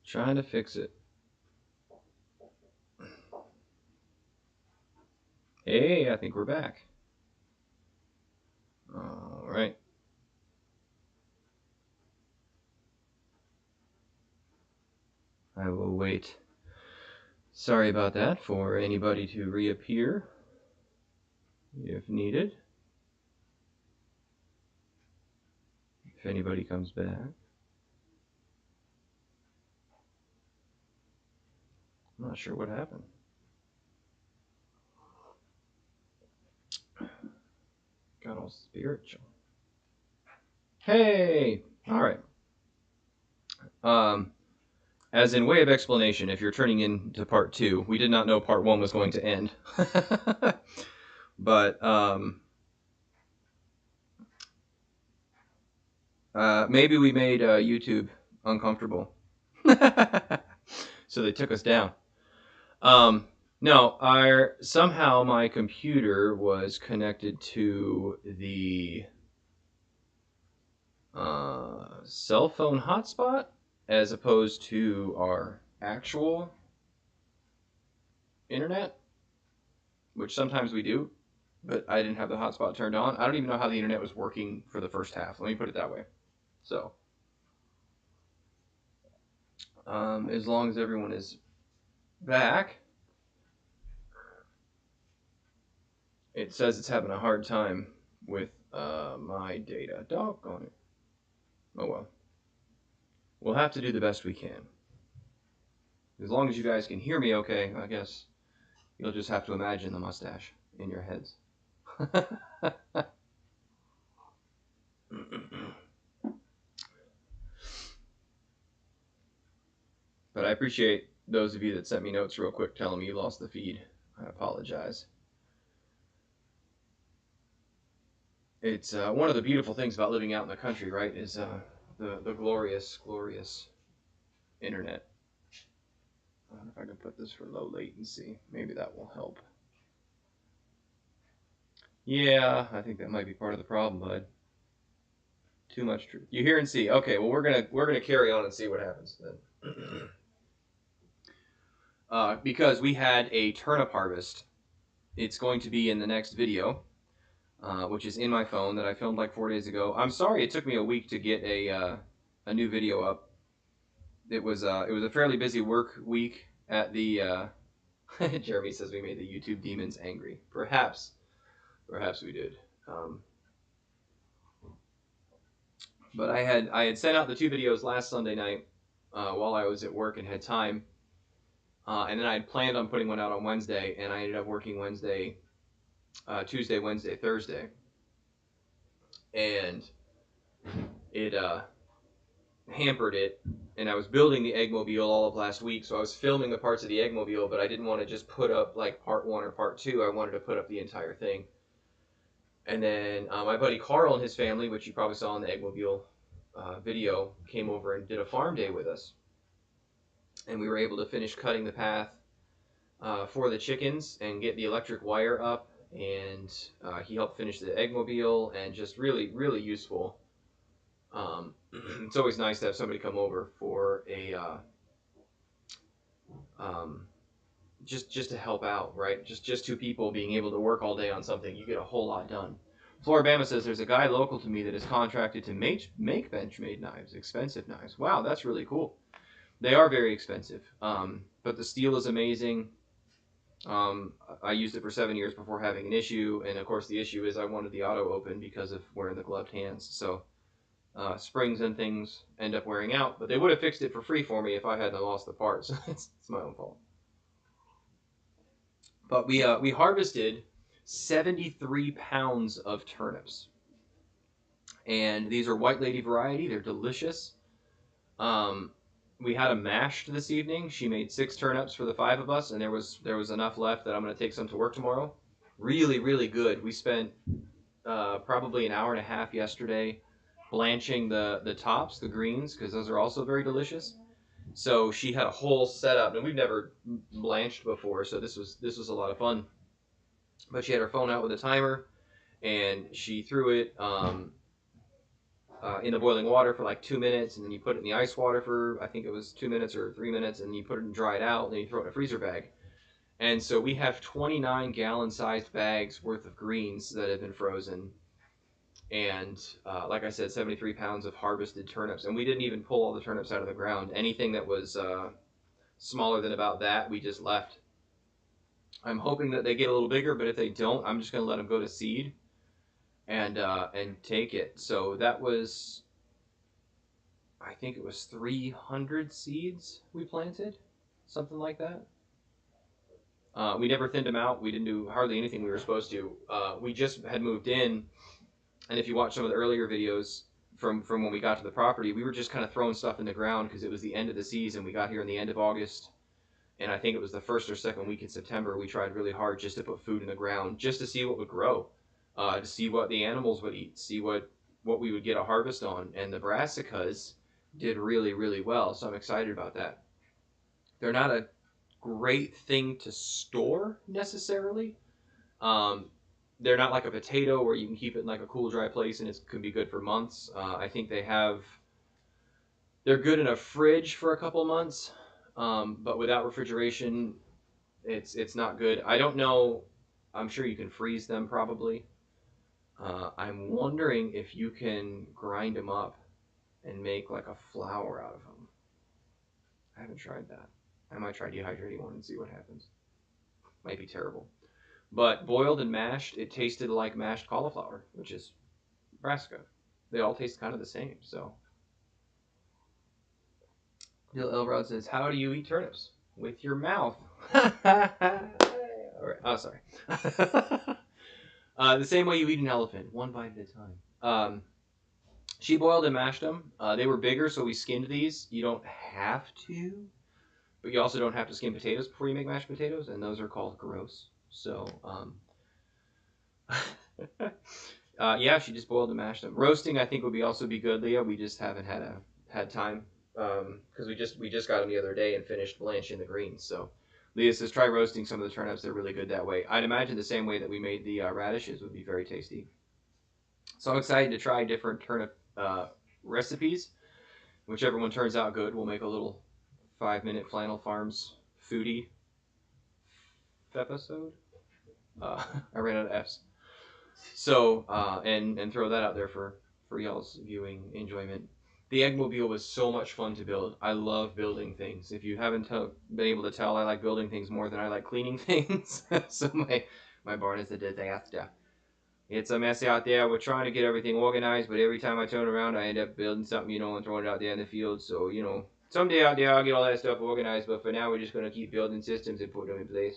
Trying to fix it. Hey, I think we're back. All right. I will wait. Sorry about that, for anybody to reappear if needed. If anybody comes back. I'm not sure what happened. Got all spiritual. Hey! Alright. As in way of explanation, if you're turning into part 2, we did not know part 1 was going to end. But, maybe we made YouTube uncomfortable. So they took us down. No, somehow my computer was connected to the cell phone hotspot as opposed to our actual internet, which sometimes we do, but I didn't have the hotspot turned on. I don't even know how the internet was working for the first half. Let me put it that way. So, as long as everyone is back, it says it's having a hard time with my data. Doggone it. Oh well. We'll have to do the best we can. As long as you guys can hear me okay, I guess you'll just have to imagine the mustache in your heads. But I appreciate those of you that sent me notes real quick telling me you lost the feed. I apologize. It's one of the beautiful things about living out in the country, right, is the glorious, glorious internet. I don't know if I can put this for low latency. Maybe that will help. Yeah, I think that might be part of the problem, bud. Too much truth. You hear and see. Okay, well we're gonna carry on and see what happens then. Because we had a turnip harvest. It's going to be in the next video, which is in my phone that I filmed like 4 days ago. I'm sorry it took me a week to get a new video up. It was a fairly busy work week at the. Jeremy says we made the YouTube demons angry. Perhaps we did. But I had sent out the 2 videos last Sunday night while I was at work and had time. And then I had planned on putting one out on Wednesday, and I ended up working Tuesday, Wednesday, Thursday. And it hampered it. And I was building the Eggmobile all of last week, so I was filming the parts of the Eggmobile, but I didn't want to just put up like part 1 or part 2. I wanted to put up the entire thing. And then my buddy Carl and his family, which you probably saw in the Eggmobile video, came over and did a farm day with us. And we were able to finish cutting the path for the chickens and get the electric wire up. And he helped finish the Eggmobile, and just really, really useful. It's always nice to have somebody come over for a just to help out, right? Just 2 people being able to work all day on something, you get a whole lot done. Floribama says there's a guy local to me that is contracted to make Benchmade knives, expensive knives. Wow, that's really cool. They are very expensive, but the steel is amazing. I used it for 7 years before having an issue, and of course the issue is I wanted the auto open because of wearing the gloved hands. So springs and things end up wearing out, but they would have fixed it for free for me if I hadn't lost the part. So it's my own fault. But we harvested 73 pounds of turnips, and these are White Lady variety. They're delicious. We had a mashed this evening. She made 6 turnips for the 5 of us, and there was enough left that I'm going to take some to work tomorrow. Really, really good. We spent probably an hour and a half yesterday blanching the tops, the greens, because those are also very delicious. So she had a whole setup, and we've never blanched before, so this was a lot of fun. But she had her phone out with a timer, and she threw it in the boiling water for like 2 minutes, and then you put it in the ice water for, I think it was 2 minutes or 3 minutes, and you put it and dry it out, and then you throw it in a freezer bag. And so we have 29-gallon sized bags worth of greens that have been frozen, and like I said, 73 pounds of harvested turnips. And we didn't even pull all the turnips out of the ground. Anything that was smaller than about that, we just left. I'm hoping that they get a little bigger, but if they don't, I'm just going to let them go to seed and take it. So that was, I think it was 300 seeds we planted, something like that. We never thinned them out. We didn't do hardly anything we were supposed to. We just had moved in, and if you watch some of the earlier videos from when we got to the property, we were just kind of throwing stuff in the ground because it was the end of the season. We got here in the end of August, and I think it was the first or second week in September. We tried really hard just to put food in the ground, just to see what would grow, to see what the animals would eat, see what we would get a harvest on. And the brassicas did really, really well, so I'm excited about that. They're not a great thing to store necessarily. They're not like a potato where you can keep it in like a cool, dry place and it can be good for months. I think they're good in a fridge for a couple months, but without refrigeration, it's not good. I don't know. I'm sure you can freeze them probably. I'm wondering if you can grind them up and make like a flour out of them. I haven't tried that. I might try dehydrating one and see what happens. Might be terrible. But boiled and mashed, it tasted like mashed cauliflower, which is brassica. They all taste kind of the same. So, Bill Elrod says, "How do you eat turnips? With your mouth." All right. Oh, sorry. The same way you eat an elephant, one bite at a time. She boiled and mashed them. They were bigger, so we skinned these. You don't have to, but you also don't have to skin potatoes before you make mashed potatoes, and those are called gross. So, yeah, she just boiled and mashed them. Roasting, I think, would also be good, Leah. We just haven't had time because we just got them the other day and finished blanching the greens. So, Leah says try roasting some of the turnips. They're really good that way. I'd imagine the same way that we made the radishes would be very tasty. So I'm excited to try different turnip recipes. Whichever one turns out good, we'll make a little 5-minute Flannel Farms foodie episode. I ran out of F's. So, and throw that out there for y'all's viewing enjoyment. The Eggmobile was so much fun to build. I love building things. If you haven't been able to tell, I like building things more than I like cleaning things. So my barn is a disaster. It's a mess out there. We're trying to get everything organized, but every time I turn around, I end up building something, and throwing it out there in the field. So, someday out there, I'll get all that stuff organized, but for now, we're just going to keep building systems and put them in place.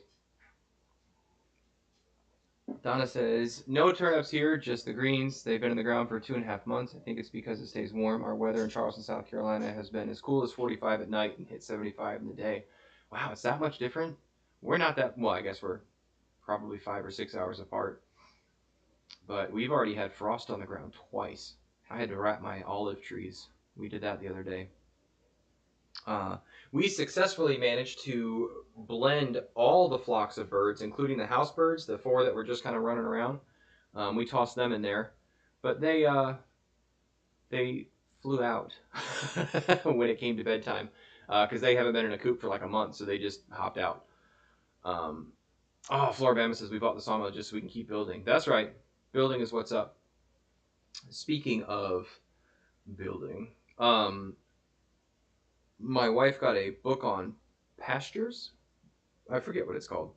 Donna says, no turnips here, just the greens. They've been in the ground for 2.5 months. I think it's because it stays warm. Our weather in Charleston, South Carolina has been as cool as 45 at night and hit 75 in the day. Wow, it's that much different? We're not that, well, I guess we're probably 5 or 6 hours apart. But we've already had frost on the ground twice. I had to wrap my olive trees. We did that the other day. We successfully managed to blend all the flocks of birds, including the house birds, the 4 that were just kind of running around. We tossed them in there, but they flew out when it came to bedtime because they haven't been in a coop for like a month, so they just hopped out. Floribama says we bought the sawmill just so we can keep building. That's right, building is what's up. Speaking of building, my wife got a book on pastures. I forget what it's called.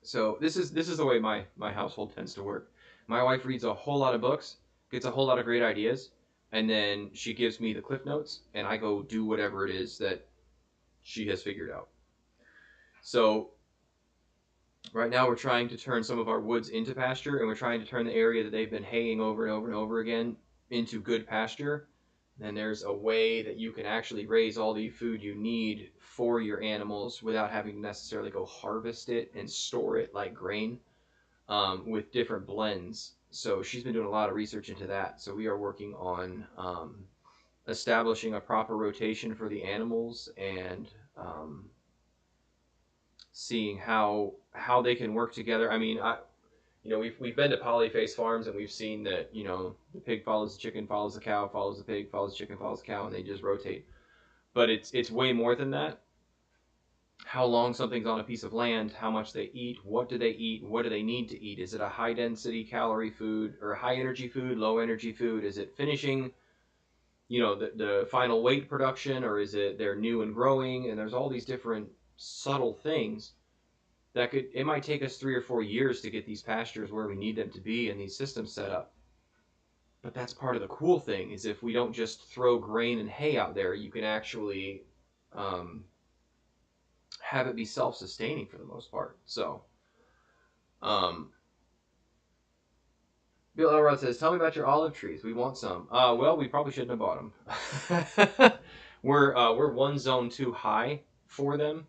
So this is the way my household tends to work. My wife reads a whole lot of books, gets a whole lot of great ideas, and then she gives me the cliff notes, and I go do whatever it is that she has figured out. So right now we're trying to turn some of our woods into pasture, and we're trying to turn the area that they've been haying over and over and over again into good pasture. And there's a way that you can actually raise all the food you need for your animals without having to necessarily go harvest it and store it like grain with different blends. So she's been doing a lot of research into that. So we are working on establishing a proper rotation for the animals and seeing how they can work together. I mean, you know, we've been to polyface farms and we've seen that, you know, the pig follows the chicken, follows the cow, follows the pig, follows the chicken, follows the cow, and they just rotate. But it's way more than that. How long something's on a piece of land, how much they eat, what do they eat, what do they need to eat? Is it a high density calorie food or high energy food, low energy food? Is it finishing, you know, the final weight production, or is it they're new and growing? And there's all these different subtle things that could, it might take us 3 or 4 years to get these pastures where we need them to be and these systems set up. But that's part of the cool thing, is if we don't just throw grain and hay out there, you can actually um, have it be self-sustaining for the most part. So um, Bill Elrod says, tell me about your olive trees. We want some. Well, we probably shouldn't have bought them. We're one zone too high for them.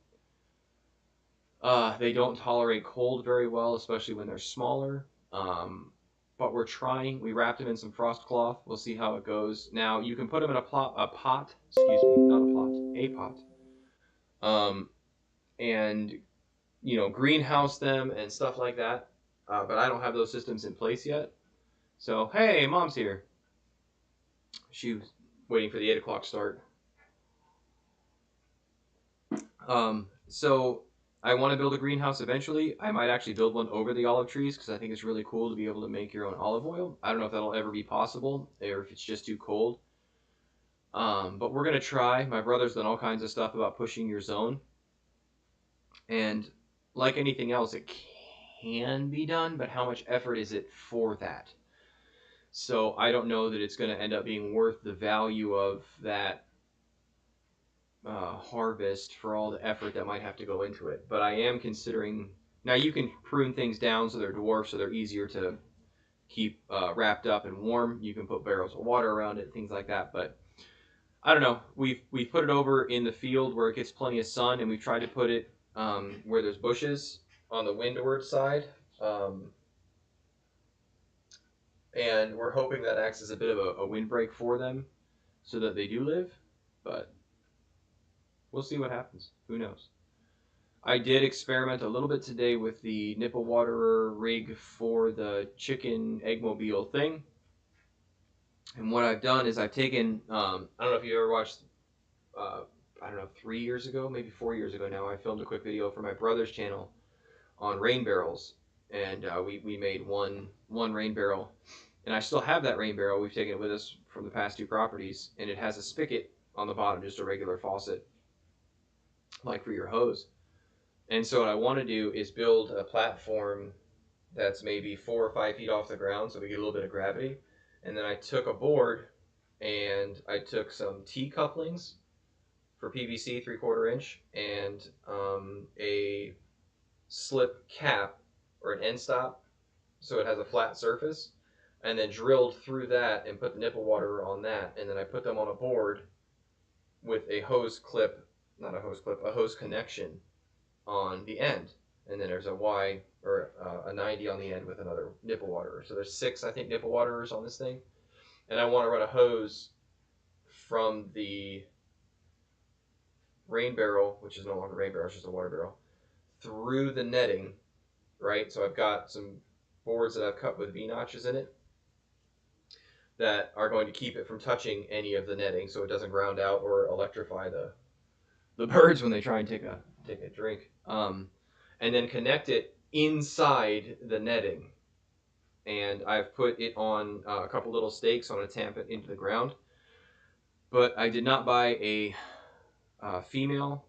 They don't tolerate cold very well, especially when they're smaller. But we're trying. We wrapped them in some frost cloth. We'll see how it goes. Now, you can put them in a pot, excuse me, not a plot, a pot. And, you know, greenhouse them and stuff like that. But I don't have those systems in place yet. So, hey, Mom's here. She was waiting for the 8 o'clock start. So I want to build a greenhouse eventually. I might actually build one over the olive trees because I think it's really cool to be able to make your own olive oil. I don't know if that'll ever be possible or if it's just too cold. But we're going to try. My brother's done all kinds of stuff about pushing your zone. And like anything else, it can be done, but how much effort is it for that? So I don't know that it's going to end up being worth the value of that harvest for all the effort that might have to go into it. But I am considering, now you can prune things down so they're dwarfs, so they're easier to keep wrapped up and warm. You can put barrels of water around it, things like that. But I don't know. We've put it over in the field where it gets plenty of sun, and we've tried to put it where there's bushes on the windward side. And we're hoping that acts as a bit of a windbreak for them so that they do live. But we'll see what happens. Who knows? I did experiment a little bit today with the nipple waterer rig for the chicken eggmobile thing. And what I've done is I've taken, I don't know if you ever watched, I don't know, 3 years ago, maybe 4 years ago now, I filmed a quick video for my brother's channel on rain barrels. And we made one rain barrel. And I still have that rain barrel. We've taken it with us from the past 2 properties. And it has a spigot on the bottom, just a regular faucet, like for your hose. And so what I want to do is build a platform that's maybe 4 or 5 feet off the ground so we get a little bit of gravity. And then I took a board and I took some T-couplings for PVC 3/4 inch and a slip cap or an end stop so it has a flat surface, and then drilled through that and put the nipple water on that. And then I put them on a board with a hose clip, not a hose clip, a hose connection on the end, and then there's a Y or a 90 on the end with another nipple waterer. So there's 6, I think, nipple waterers on this thing, and I want to run a hose from the rain barrel, which is no longer a rain barrel, it's just a water barrel, through the netting, right? So I've got some boards that I've cut with V-notches in it that are going to keep it from touching any of the netting so it doesn't ground out or electrify the birds when they try and take a drink. And then connect it inside the netting. And I've put it on a couple little stakes. I want to tamp it into the ground. But I did not buy a female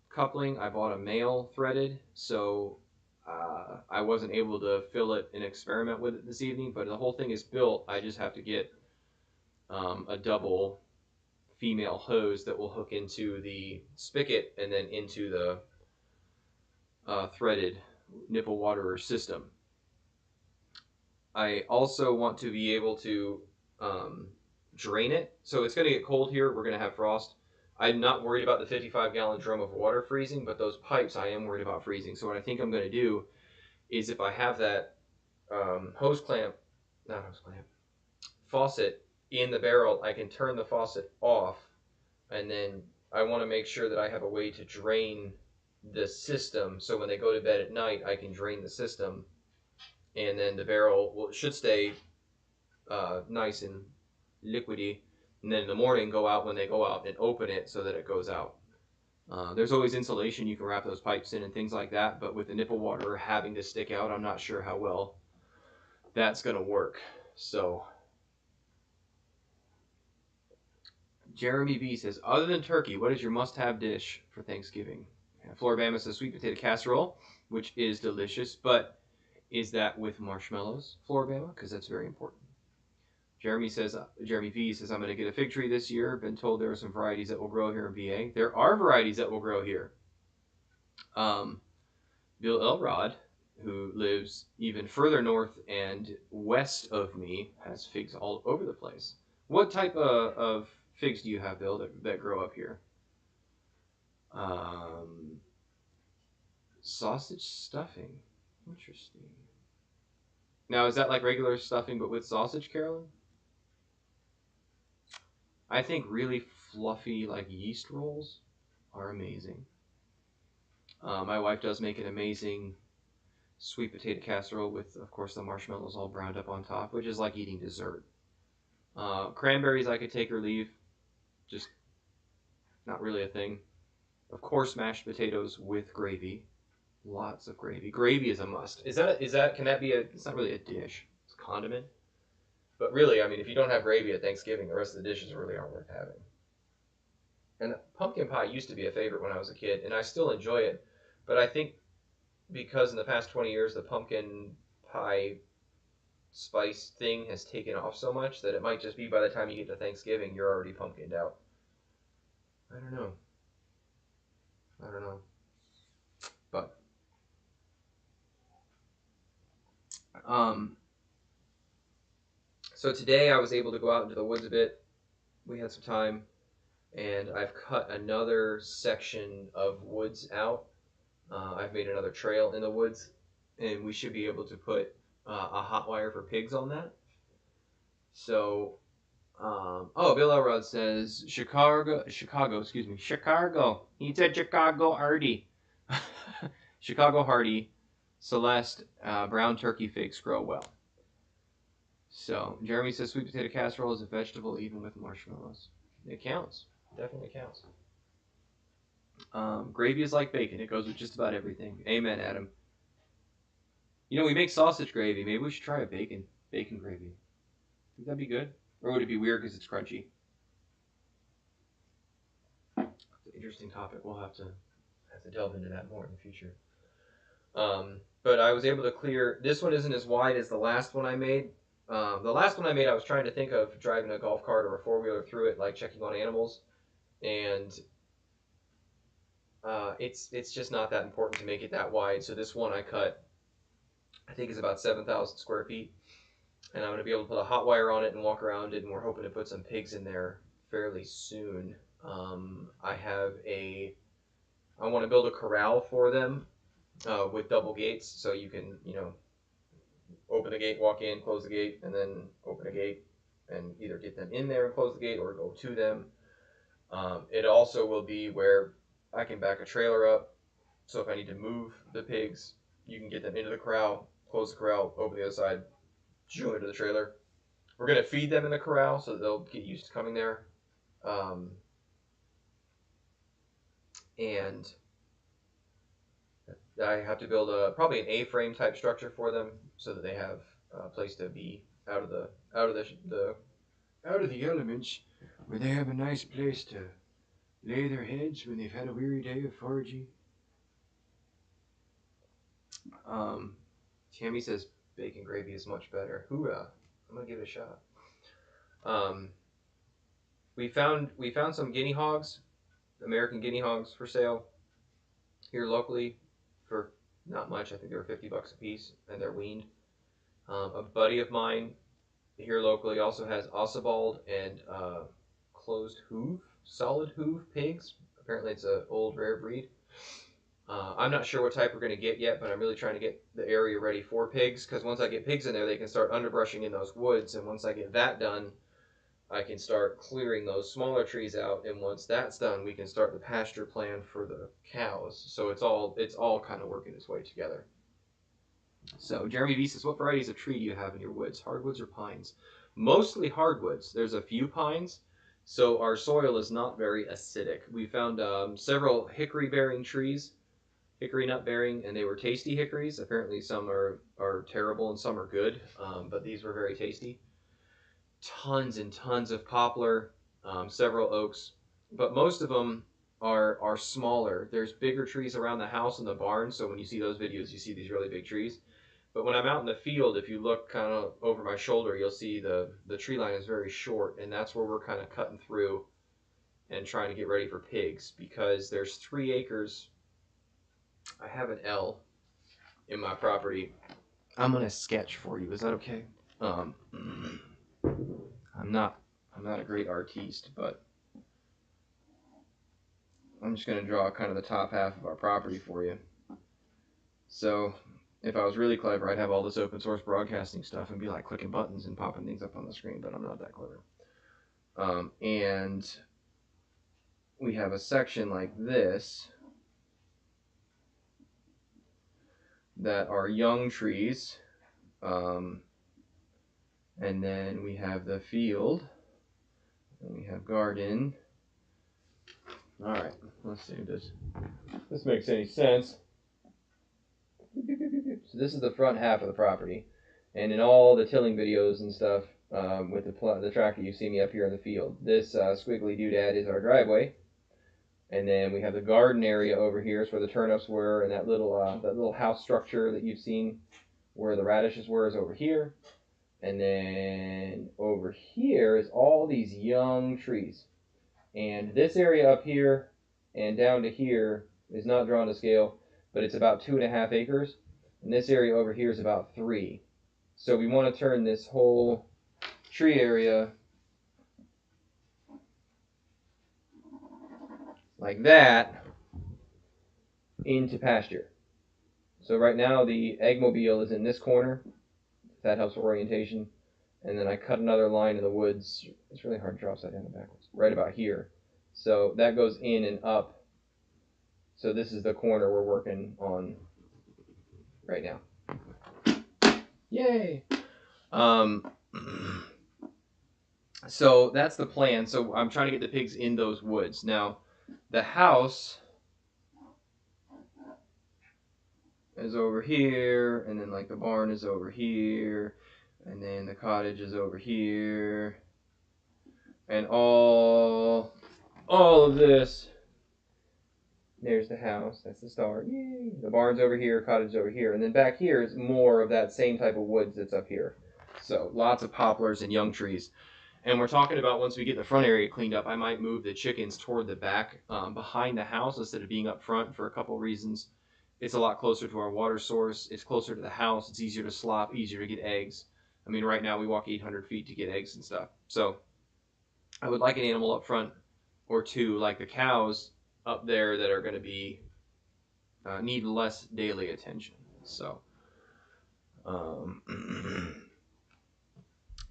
coupling. I bought a male threaded, so I wasn't able to fill it and experiment with it this evening. But the whole thing is built. I just have to get a double female hose that will hook into the spigot and then into the threaded nipple waterer system. I also want to be able to drain it. So it's going to get cold here. We're going to have frost. I'm not worried about the 55-gallon drum of water freezing, but those pipes I am worried about freezing. So what I think I'm going to do is, if I have that faucet in the barrel, I can turn the faucet off, and then I want to make sure that I have a way to drain the system, so when they go to bed at night, I can drain the system and then the barrel should stay nice and liquidy. And then in the morning, go out when they go out and open it so that it goes out. There's always insulation you can wrap those pipes in and things like that, but with the nipple water having to stick out, I'm not sure how well that's going to work. So Jeremy B says, other than turkey, what is your must-have dish for Thanksgiving? Floribama says sweet potato casserole, which is delicious, but is that with marshmallows, Floribama? Because that's very important. Jeremy V says, I'm going to get a fig tree this year. Been told there are some varieties that will grow here in VA. There are varieties that will grow here. Bill Elrod, who lives even further north and west of me, has figs all over the place. What type of figs do you have, Bill, that grow up here? Sausage stuffing. Interesting. Now, is that like regular stuffing but with sausage, Carolyn? I think really fluffy, like yeast rolls are amazing. My wife does make an amazing sweet potato casserole with, of course, the marshmallows all browned up on top, which is like eating dessert. Cranberries I could take or leave, just not really a thing. Of course, mashed potatoes with gravy, lots of gravy. Gravy is a must. Can that be it's not really a dish, it's a condiment. But really, I mean, if you don't have gravy at Thanksgiving, the rest of the dishes really aren't worth having. And pumpkin pie used to be a favorite when I was a kid, and I still enjoy it. But I think because in the past 20 years, the pumpkin pie spice thing has taken off so much that it might just be by the time you get to Thanksgiving, you're already pumpkined out. I don't know. But, so today I was able to go out into the woods a bit. We had some time, and I've cut another section of woods out. I've made another trail in the woods, and we should be able to put a hot wire for pigs on that. So, Bill Elrod says Chicago. He said Chicago Hardy. Chicago Hardy, Celeste, brown turkey figs grow well. So, Jeremy says sweet potato casserole is a vegetable even with marshmallows. It counts. Definitely counts. Gravy is like bacon. It goes with just about everything. Amen, Adam. You know, we make sausage gravy. Maybe we should try a bacon gravy. Think that'd be good? Or would it be weird because it's crunchy? It's an interesting topic. We'll have to delve into that more in the future. But I was able to clear. This one isn't as wide as the last one I made. The last one I made, I was trying to think of driving a golf cart or a four-wheeler through it, like checking on animals, and it's just not that important to make it that wide. So this one I cut, I think, is about 7,000 square feet, and I'm going to be able to put a hot wire on it and walk around it, and we're hoping to put some pigs in there fairly soon. I want to build a corral for them with double gates, so you can, open the gate, walk in, close the gate, and then open a gate, and either get them in there and close the gate or go to them. It also will be where I can back a trailer up, so if I need to move the pigs, you can get them into the corral, close the corral, open the other side, shoo into the trailer. We're going to feed them in the corral so that they'll get used to coming there. And I have to build probably an A-frame type structure for them so that they have a place to be out of the elements, where they have a nice place to lay their heads when they've had a weary day of foraging. Tammy says bacon gravy is much better. Hoorah! I'm gonna give it a shot. We found some guinea hogs, American guinea hogs, for sale here locally for not much. I think they were $50 a piece, and they're weaned. A buddy of mine here locally also has Ossibald and closed hoof, solid hoof pigs. Apparently it's an old rare breed. I'm not sure what type we're going to get yet, but I'm really trying to get the area ready for pigs, because once I get pigs in there, they can start underbrushing in those woods, and once I get that done, I can start clearing those smaller trees out, and once that's done, we can start the pasture plan for the cows. So it's all kind of working its way together. So Jeremy V says, what varieties of tree do you have in your woods? Hardwoods or pines? Mostly hardwoods. There's a few pines, so our soil is not very acidic. We found several hickory-bearing trees, hickory nut-bearing, and they were tasty hickories. Apparently some are terrible and some are good, but these were very tasty. Tons and tons of poplar, several oaks, but most of them are smaller. There's bigger trees around the house and the barn, so when you see those videos, you see these really big trees. But when I'm out in the field, if you look kind of over my shoulder, you'll see the tree line is very short, and that's where we're kind of cutting through and trying to get ready for pigs, because there's 3 acres. I have an L in my property. I'm gonna sketch for you. Is that okay? I'm not a great artiste, but I'm just gonna draw kind of the top half of our property for you. So if I was really clever, I'd have all this open source broadcasting stuff and be like clicking buttons and popping things up on the screen, but I'm not that clever. And we have a section like this that are young trees, and then we have the field, and we have garden. All right, let's see if this makes any sense. So this is the front half of the property, and in all the tilling videos and stuff, with the tractor, you see me up here in the field. This squiggly doodad is our driveway, and then we have the garden area over here. It's where the turnips were, and that little house structure that you've seen where the radishes were is over here, and then over here is all these young trees, and this area up here and down to here is not drawn to scale, but it's about 2.5 acres. And this area over here is about 3. So we want to turn this whole tree area like that into pasture. So right now the eggmobile is in this corner, if that helps with orientation. And then I cut another line in the woods. It's really hard to draw upside down and backwards. Right about here. So that goes in and up. So this is the corner we're working on right now. Yay! So that's the plan. So I'm trying to get the pigs in those woods. Now, the house is over here, and then like the barn is over here, and then the cottage is over here, and all of this. There's the house. That's the start. Yay! The barn's over here, cottage over here, and then back here is more of that same type of woods that's up here. So lots of poplars and young trees. And we're talking about once we get the front area cleaned up, I might move the chickens toward the back, behind the house instead of being up front for a couple reasons. It's a lot closer to our water source. It's closer to the house. It's easier to slop, easier to get eggs. I mean, right now we walk 800 feet to get eggs and stuff. So I would like an animal up front or 2, like the cows up there, that are going to be need less daily attention. So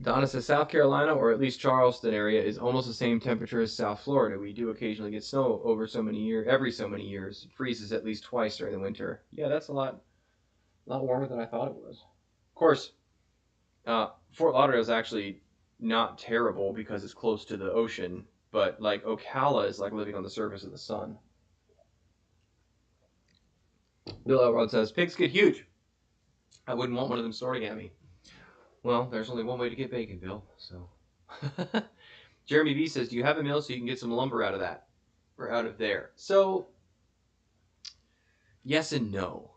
Donna says South Carolina, or at least Charleston area, is almost the same temperature as South Florida. We do occasionally get snow over so many years, every so many years. It freezes at least twice during the winter. Yeah, that's a lot warmer than I thought it was. Of course, Fort Lauderdale is actually not terrible because it's close to the ocean, but like Ocala is like living on the surface of the sun. Bill Elrod says, pigs get huge. I wouldn't want one of them snorting at me. Well, there's only one way to get bacon, Bill, so. Jeremy V says, do you have a mill so you can get some lumber out of that? Or out of there? So, yes and no.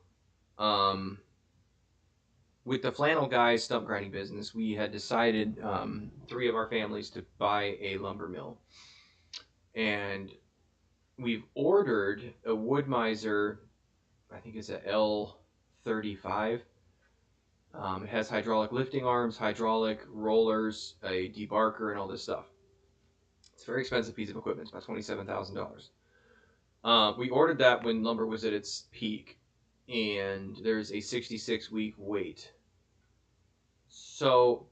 With the Flannel Guys stump grinding business, we had decided, 3 of our families, to buy a lumber mill. And we've ordered a Wood-Mizer, I think it's a L35. It has hydraulic lifting arms, hydraulic rollers, a debarker, and all this stuff. It's a very expensive piece of equipment. It's about $27,000. We ordered that when lumber was at its peak, and there's a 66-week wait. So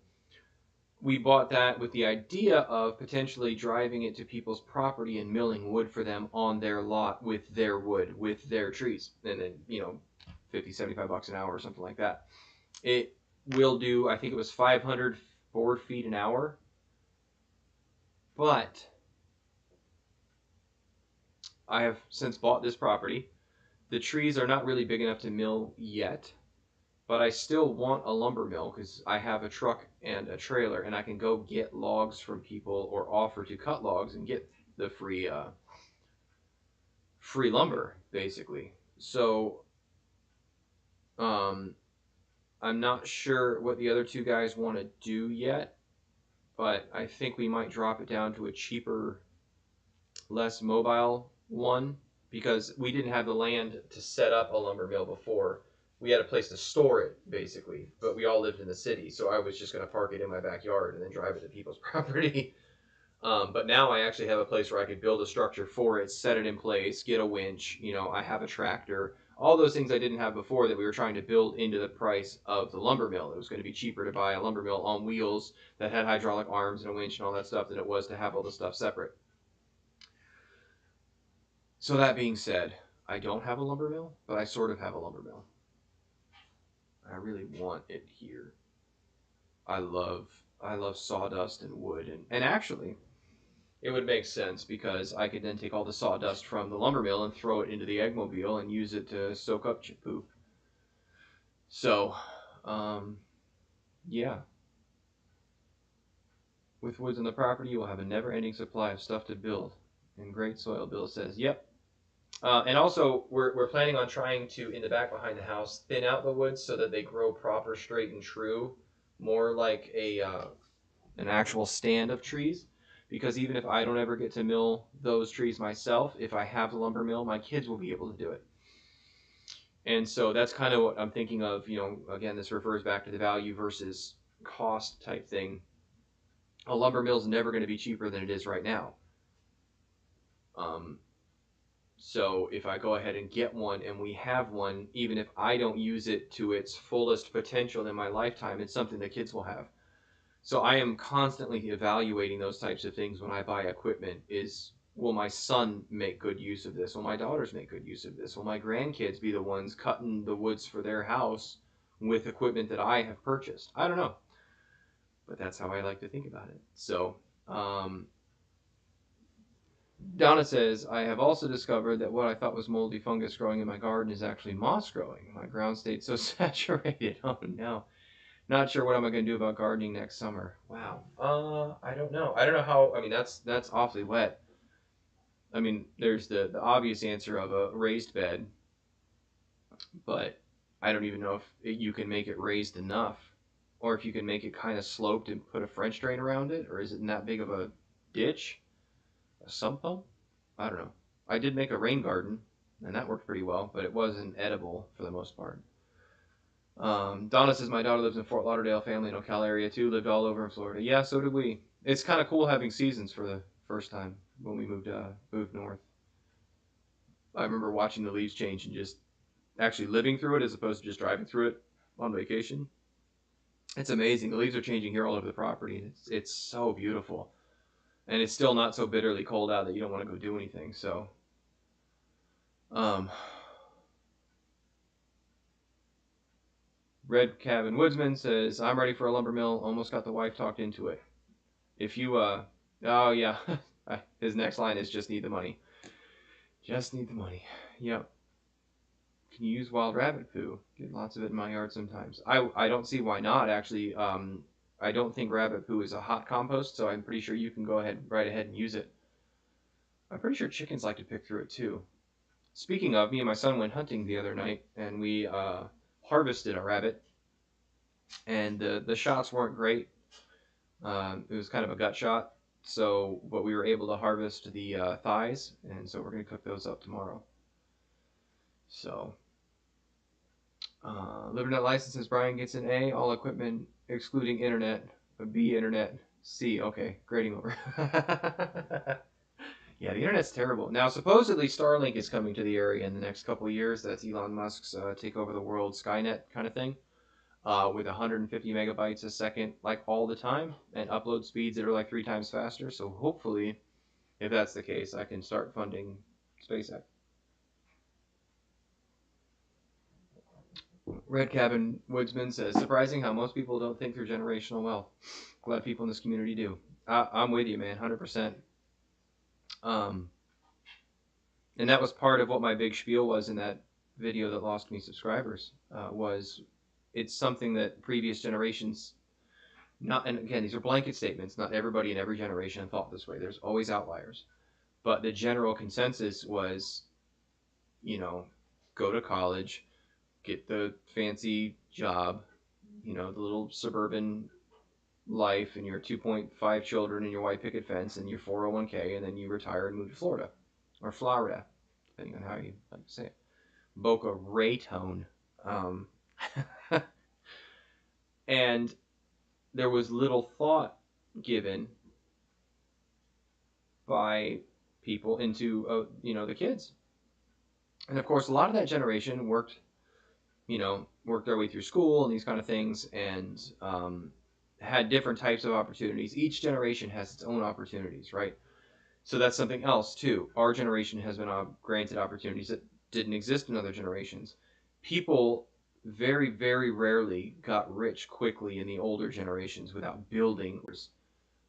we bought that with the idea of potentially driving it to people's property and milling wood for them on their lot with their wood, with their trees. And then, 50, 75 bucks an hour or something like that. It will do, I think it was 504 feet an hour. But I have since bought this property. The trees are not really big enough to mill yet, but I still want a lumber mill because I have a truck and a trailer, and I can go get logs from people or offer to cut logs and get the free lumber, basically. So um, I'm not sure what the other two guys want to do yet, but I think we might drop it down to a cheaper, less mobile one because we didn't have the land to set up a lumber mill before. We had a place to store it, basically, but we all lived in the city, so I was just going to park it in my backyard and then drive it to people's property. But now I actually have a place where I could build a structure for it, set it in place, get a winch. I have a tractor. All those things I didn't have before that we were trying to build into the price of the lumber mill. It was going to be cheaper to buy a lumber mill on wheels that had hydraulic arms and a winch and all that stuff than it was to have all the stuff separate. So that being said, I don't have a lumber mill, but I sort of have a lumber mill. I really want it here. I love sawdust and wood, and actually it would make sense because I could then take all the sawdust from the lumber mill and throw it into the eggmobile and use it to soak up chip poop. So, yeah. With woods on the property, you will have a never-ending supply of stuff to build. And great soil, Bill says. Yep. And also, we're planning on trying to, in the back behind the house, thin out the woods so that they grow proper, straight, and true, more like an actual stand of trees. Because even if I don't ever get to mill those trees myself, if I have the lumber mill, my kids will be able to do it. And so that's kind of what I'm thinking of. Again, this refers back to the value versus cost type thing. A lumber mill is never going to be cheaper than it is right now. So if I go ahead and get one and we have one, even if I don't use it to its fullest potential in my lifetime, it's something the kids will have. So I am constantly evaluating those types of things when I buy equipment. Will my son make good use of this? Will my daughters make good use of this? Will my grandkids be the ones cutting the woods for their house with equipment that I have purchased? I don't know. But that's how I like to think about it. So, Donna says, I have also discovered that what I thought was moldy fungus growing in my garden is actually moss growing. My ground state's so saturated. Oh no. Not sure what am I going to do about gardening next summer. Wow. I don't know. I don't know how. I mean, that's awfully wet. I mean, there's the obvious answer of a raised bed, but I don't even know if you can make it raised enough, or if you can make it kind of sloped and put a French drain around it, or is it in that big of a ditch? A sump pump? I don't know. I did make a rain garden, and that worked pretty well, but it wasn't edible for the most part. Donna says, my daughter lives in Fort Lauderdale, family in Ocala area too, lived all over in Florida. Yeah, so did we. It's kind of cool having seasons for the first time when we moved north. I remember watching the leaves change and just actually living through it as opposed to just driving through it on vacation. It's amazing. The leaves are changing here all over the property. It's so beautiful. And it's still not so bitterly cold out that you don't want to go do anything. So, Red Cabin Woodsman says, I'm ready for a lumber mill. Almost got the wife talked into it. If you, oh yeah. His next line is just need the money. Just need the money. Yep. Can you use wild rabbit poo? Get lots of it in my yard sometimes. I don't see why not, actually. I don't think rabbit poo is a hot compost, so I'm pretty sure you can go ahead, right ahead and use it. I'm pretty sure chickens like to pick through it too. Speaking of, me and my son went hunting the other night, and we harvested a rabbit, and the shots weren't great. It was kind of a gut shot, but we were able to harvest the thighs, and so we're going to cook those up tomorrow. So, LiberNet licenses, Brian gets an A, all equipment excluding internet, a B internet, C, okay, grading over. Yeah, the internet's terrible. Now, supposedly Starlink is coming to the area in the next couple of years. That's Elon Musk's take over the world Skynet kind of thing, with 150 megabytes a second, like all the time, and upload speeds that are like 3 times faster. So hopefully, if that's the case, I can start funding SpaceX. Red Cabin Woodsman says, surprising how most people don't think they're generational wealth. Glad people in this community do. I'm with you, man, 100%. Um, and that was part of what my big spiel was in that video that lost me subscribers. Was it's something that previous generations not, and again, these are blanket statements. Not everybody in every generation thought this way. There's always outliers, but the general consensus was, you know, go to college, get the fancy job, you know, the little suburban life and your 2.5 children and your white picket fence and your 401k, and then you retire and move to Florida or Florida, depending on how you like to say it. Boca Raton. Um, and there was little thought given by people into, you know, the kids. And of course, a lot of that generation worked, you know, worked their way through school and these kind of things, and had different types of opportunities. Each generation has its own opportunities, right? So that's something else too. Our generation has been granted opportunities that didn't exist in other generations. People very, very rarely got rich quickly in the older generations without building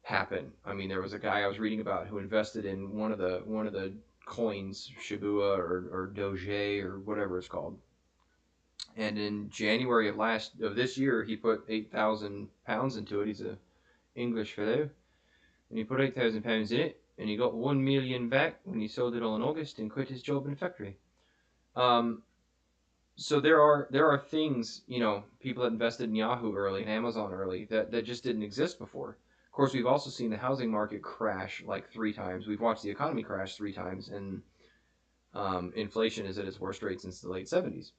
happen. I mean, there was a guy I was reading about who invested in one of the coins, Shibuya or Doge or whatever it's called. And in January of this year, he put 8,000 pounds into it. He's a English fellow, and he put 8,000 pounds in it, and he got 1 million back when he sold it all in August and quit his job in the factory. So there are things, you know, people that invested in Yahoo early and Amazon early that just didn't exist before. Of course, we've also seen the housing market crash like 3 times. We've watched the economy crash 3 times, and inflation is at its worst rate since the late 70s.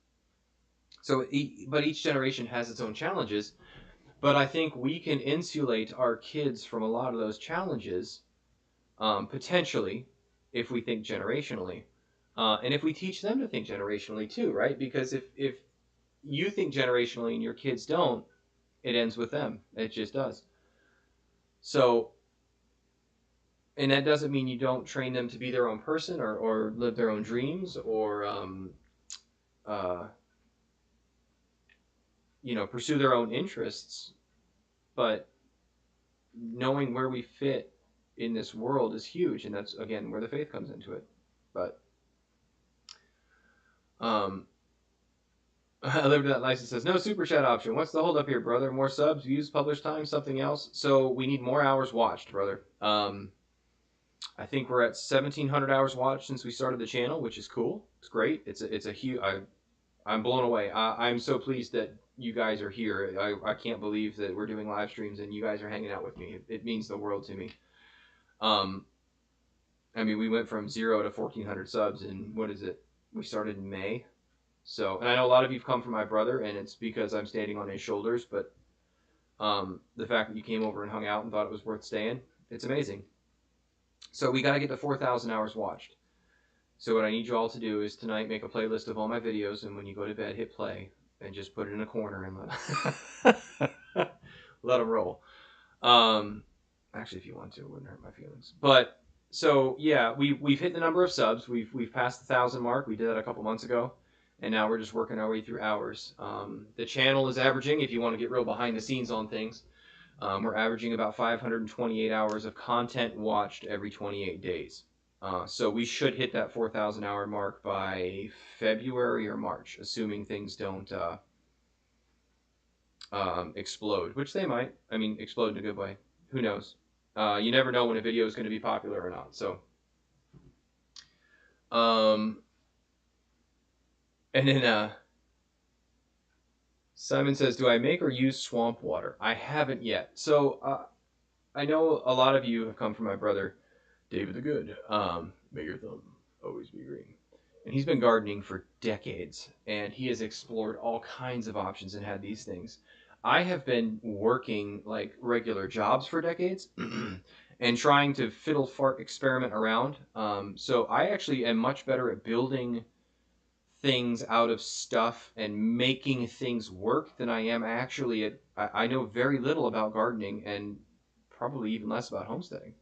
So, but each generation has its own challenges. But I think we can insulate our kids from a lot of those challenges, potentially, if we think generationally. And if we teach them to think generationally too, right? Because if you think generationally and your kids don't, it ends with them. It just does. So, and that doesn't mean you don't train them to be their own person or live their own dreams or, uh, you know, pursue their own interests. But knowing where we fit in this world is huge. And that's, again, where the faith comes into it. But, um, I lived that license says no super chat option. What's the hold up here, brother? More subs, views, published time, something else. So we need more hours watched, brother. I think we're at 1,700 hours watched since we started the channel, which is cool. It's great. It's a huge. I'm blown away. I'm so pleased that you guys are here. I can't believe that we're doing live streams and you guys are hanging out with me. It means the world to me. I mean, we went from 0 to 1,400 subs in, what is it? We started in May. So, and I know a lot of you've come from my brother, and it's because I'm standing on his shoulders, but the fact that you came over and hung out and thought it was worth staying, it's amazing. So we got to get to 4,000 hours watched. So what I need you all to do is tonight make a playlist of all my videos, and when you go to bed, hit play, and just put it in a corner and let them roll. Actually, if you want to, it wouldn't hurt my feelings. But, so, yeah, we've hit the number of subs. We've passed the 1,000 mark. We did that a couple months ago. And now we're just working our way through hours. The channel is averaging, if you want to get real behind the scenes on things, we're averaging about 528 hours of content watched every 28 days. So we should hit that 4,000 hour mark by February or March, assuming things don't explode, which they might. I mean, explode in a good way. Who knows? You never know when a video is going to be popular or not. So, and then Simon says, do I make or use swamp water? I haven't yet. So I know a lot of you have come from my brother, David the Good. May your thumb always be green. And he's been gardening for decades, and he has explored all kinds of options and had these things. I have been working like regular jobs for decades and trying to fiddle fart experiment around. So I actually am much better at building things out of stuff and making things work than I am actually at. I know very little about gardening and probably even less about homesteading.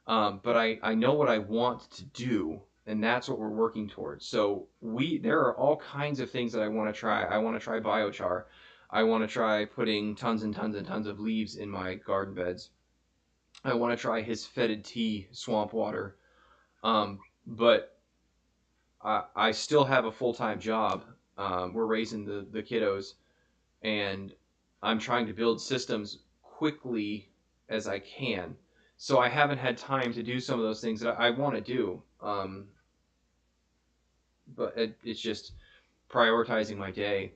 But I know what I want to do, And that's what we're working towards. So there are all kinds of things that I want to try. I want to try biochar. I want to try putting tons and tons and tons of leaves in my garden beds. I want to try his fetid tea swamp water. But I still have a full-time job. We're raising the kiddos, and I'm trying to build systems quickly as I can. So I haven't had time to do some of those things that I want to do. But it's just prioritizing my day.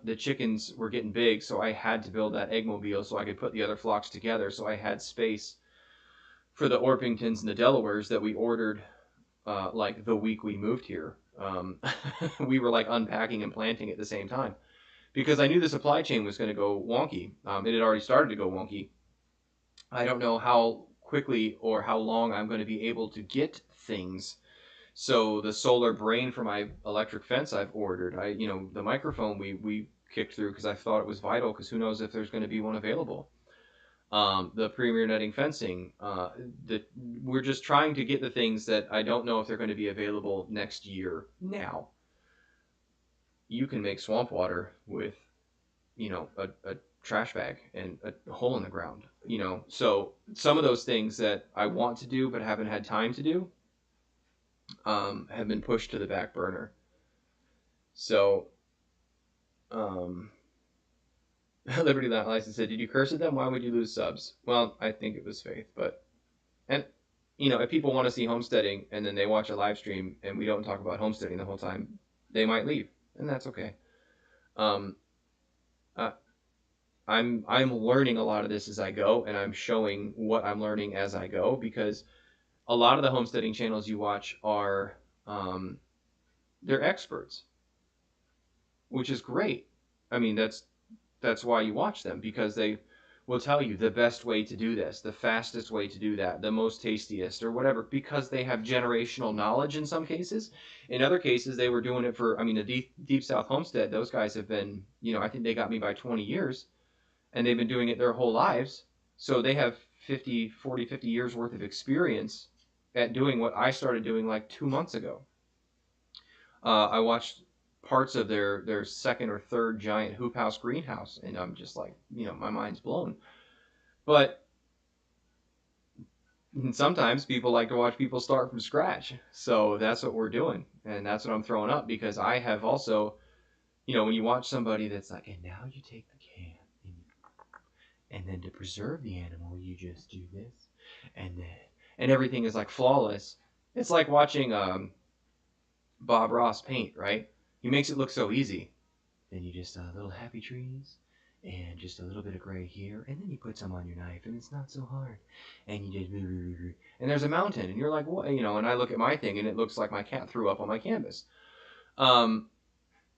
The chickens were getting big, so I had to build that eggmobile so I could put the other flocks together. So I had space for the Orpingtons and the Delawares that we ordered like the week we moved here. We were like unpacking and planting at the same time because I knew the supply chain was going to go wonky. It had already started to go wonky. I don't know how quickly or how long I'm going to be able to get things. So the solar brain for my electric fence I've ordered. The microphone we kicked through because I thought it was vital because who knows if there's going to be one available. The premier netting fencing. We're just trying to get the things that I don't know if they're going to be available next year. Now, you can make swamp water with, a trash bag and a hole in the ground. So some of those things that I want to do but haven't had time to do have been pushed to the back burner. So, Liberty License said, "Did you curse at them? Why would you lose subs?" Well, I think it was faith, and if people want to see homesteading and then they watch a live stream and we don't talk about homesteading the whole time, they might leave, and that's okay. I'm learning a lot of this as I go, and I'm showing what I'm learning as I go because a lot of the homesteading channels you watch are they're experts, which is great. I mean, that's why you watch them, because they will tell you the best way to do this, the fastest way to do that, the most tastiest or whatever, because they have generational knowledge in some cases. In other cases, they were doing it for, the Deep South Homestead, those guys have been, I think they got me by 20 years, and they've been doing it their whole lives. So they have 50 years worth of experience at doing what I started doing like 2 months ago. I watched parts of their second or third giant hoop house greenhouse, and I'm just like, my mind's blown. But sometimes people like to watch people start from scratch, so that's what we're doing, and that's what I'm throwing up, because I have also, when you watch somebody that's like, and now you take the can, and then to preserve the animal you just do this, and everything is like flawless. It's like watching Bob Ross paint, right? He makes it look so easy. Then you just little happy trees and just a little bit of gray here, and then you put some on your knife, and it's not so hard. And you just and there's a mountain, and you're like, what? And I look at my thing, and it looks like my cat threw up on my canvas.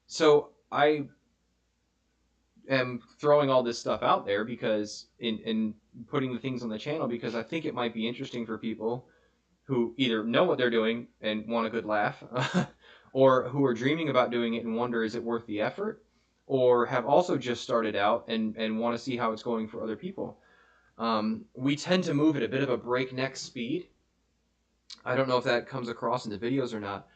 So I am throwing all this stuff out there because in putting the things on the channel, because I think it might be interesting for people who either know what they're doing and want a good laugh, or who are dreaming about doing it and wonder, is it worth the effort? Or have also just started out and want to see how it's going for other people. We tend to move at a bit of a breakneck speed. I don't know if that comes across in the videos or not,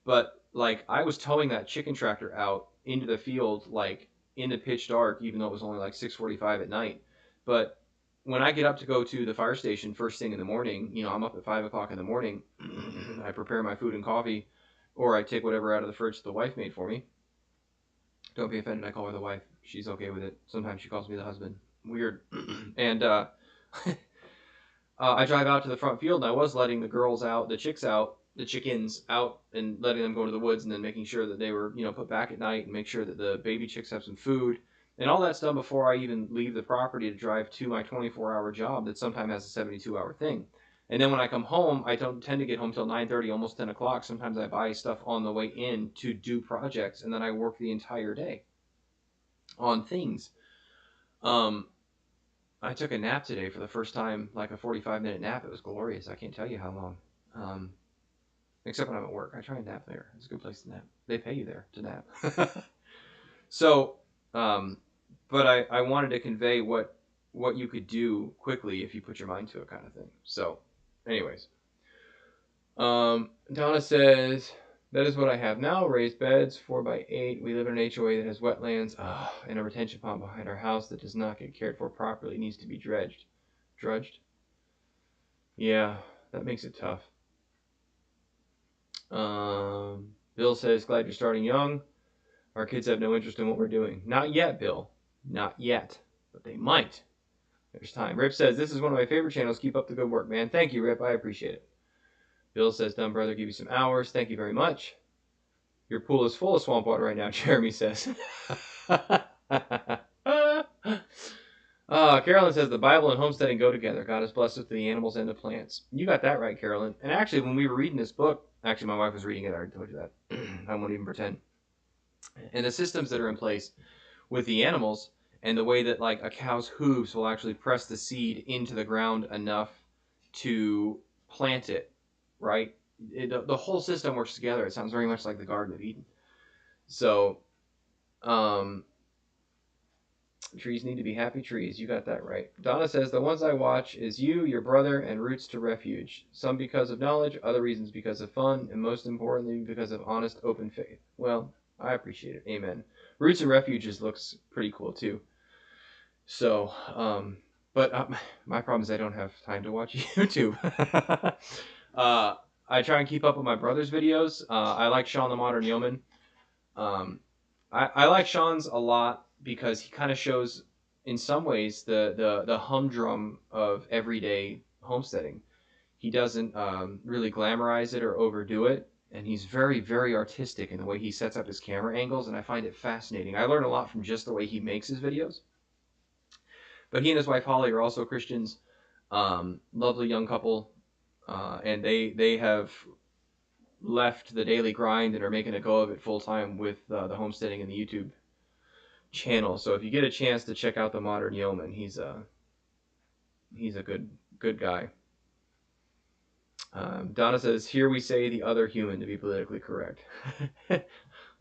but like I was towing that chicken tractor out into the field like in the pitch dark, even though it was only like 6:45 at night. But when I get up to go to the fire station first thing in the morning, I'm up at 5 o'clock in the morning. I prepare my food and coffee, or I take whatever out of the fridge the wife made for me. Don't be offended, I call her the wife. She's okay with it. Sometimes she calls me the husband. Weird. And I drive out to the front field, and I was letting the girls out, the chickens out, and letting them go to the woods, and then making sure that they were, put back at night, and make sure that the baby chicks have some food. And all that's done before I even leave the property to drive to my 24-hour job that sometimes has a 72-hour thing. And then when I come home, I don't tend to get home till 9:30, almost 10 o'clock. Sometimes I buy stuff on the way in to do projects, and then I work the entire day on things. I took a nap today for the first time, like a 45-minute nap. It was glorious. I can't tell you how long. Except when I'm at work. I try and nap there. It's a good place to nap. They pay you there to nap. So, but I wanted to convey what you could do quickly if you put your mind to it, kind of thing. So, anyways. Donna says, that is what I have now. Raised beds, 4x8. We live in an HOA that has wetlands and a retention pond behind our house that does not get cared for properly. It needs to be dredged. Drudged? Yeah, that makes it tough. Bill says, glad you're starting young. Our kids have no interest in what we're doing. Not yet, Bill. Not yet. But they might. There's time. Rip says, this is one of my favorite channels. Keep up the good work, man. Thank you, Rip. I appreciate it. Bill says, dumb brother, give you some hours. Thank you very much. Your pool is full of swamp water right now, Jeremy says. Carolyn says, the Bible and homesteading go together. God has blessed us with the animals and the plants. You got that right, Carolyn. And actually, when we were reading this book, actually, my wife was reading it. I already told you that. I won't even pretend. And the systems that are in place with the animals and the way that like a cow's hooves will actually press the seed into the ground enough to plant it, right? The whole system works together. It sounds very much like the Garden of Eden. So, trees need to be happy trees. You got that right. Donna says, the ones I watch is you, your brother, and Roots to Refuge. Some because of knowledge, other reasons because of fun, and most importantly because of honest, open faith. Well, I appreciate it. Amen. Roots and Refuges looks pretty cool too. So, but my problem is I don't have time to watch YouTube. I try and keep up with my brother's videos. I like Sean the Modern Yeoman. I like Sean's a lot because he kind of shows, in some ways, the humdrum of everyday homesteading. He doesn't really glamorize it or overdo it, and he's very, very artistic in the way he sets up his camera angles, and I find it fascinating. I learn a lot from just the way he makes his videos. But he and his wife Holly are also Christians, lovely young couple, and they have left the daily grind and are making a go of it full time with the homesteading and the YouTube channel. So if you get a chance to check out the Modern Yeoman, he's a good guy. Donna says, here we say the other human to be politically correct.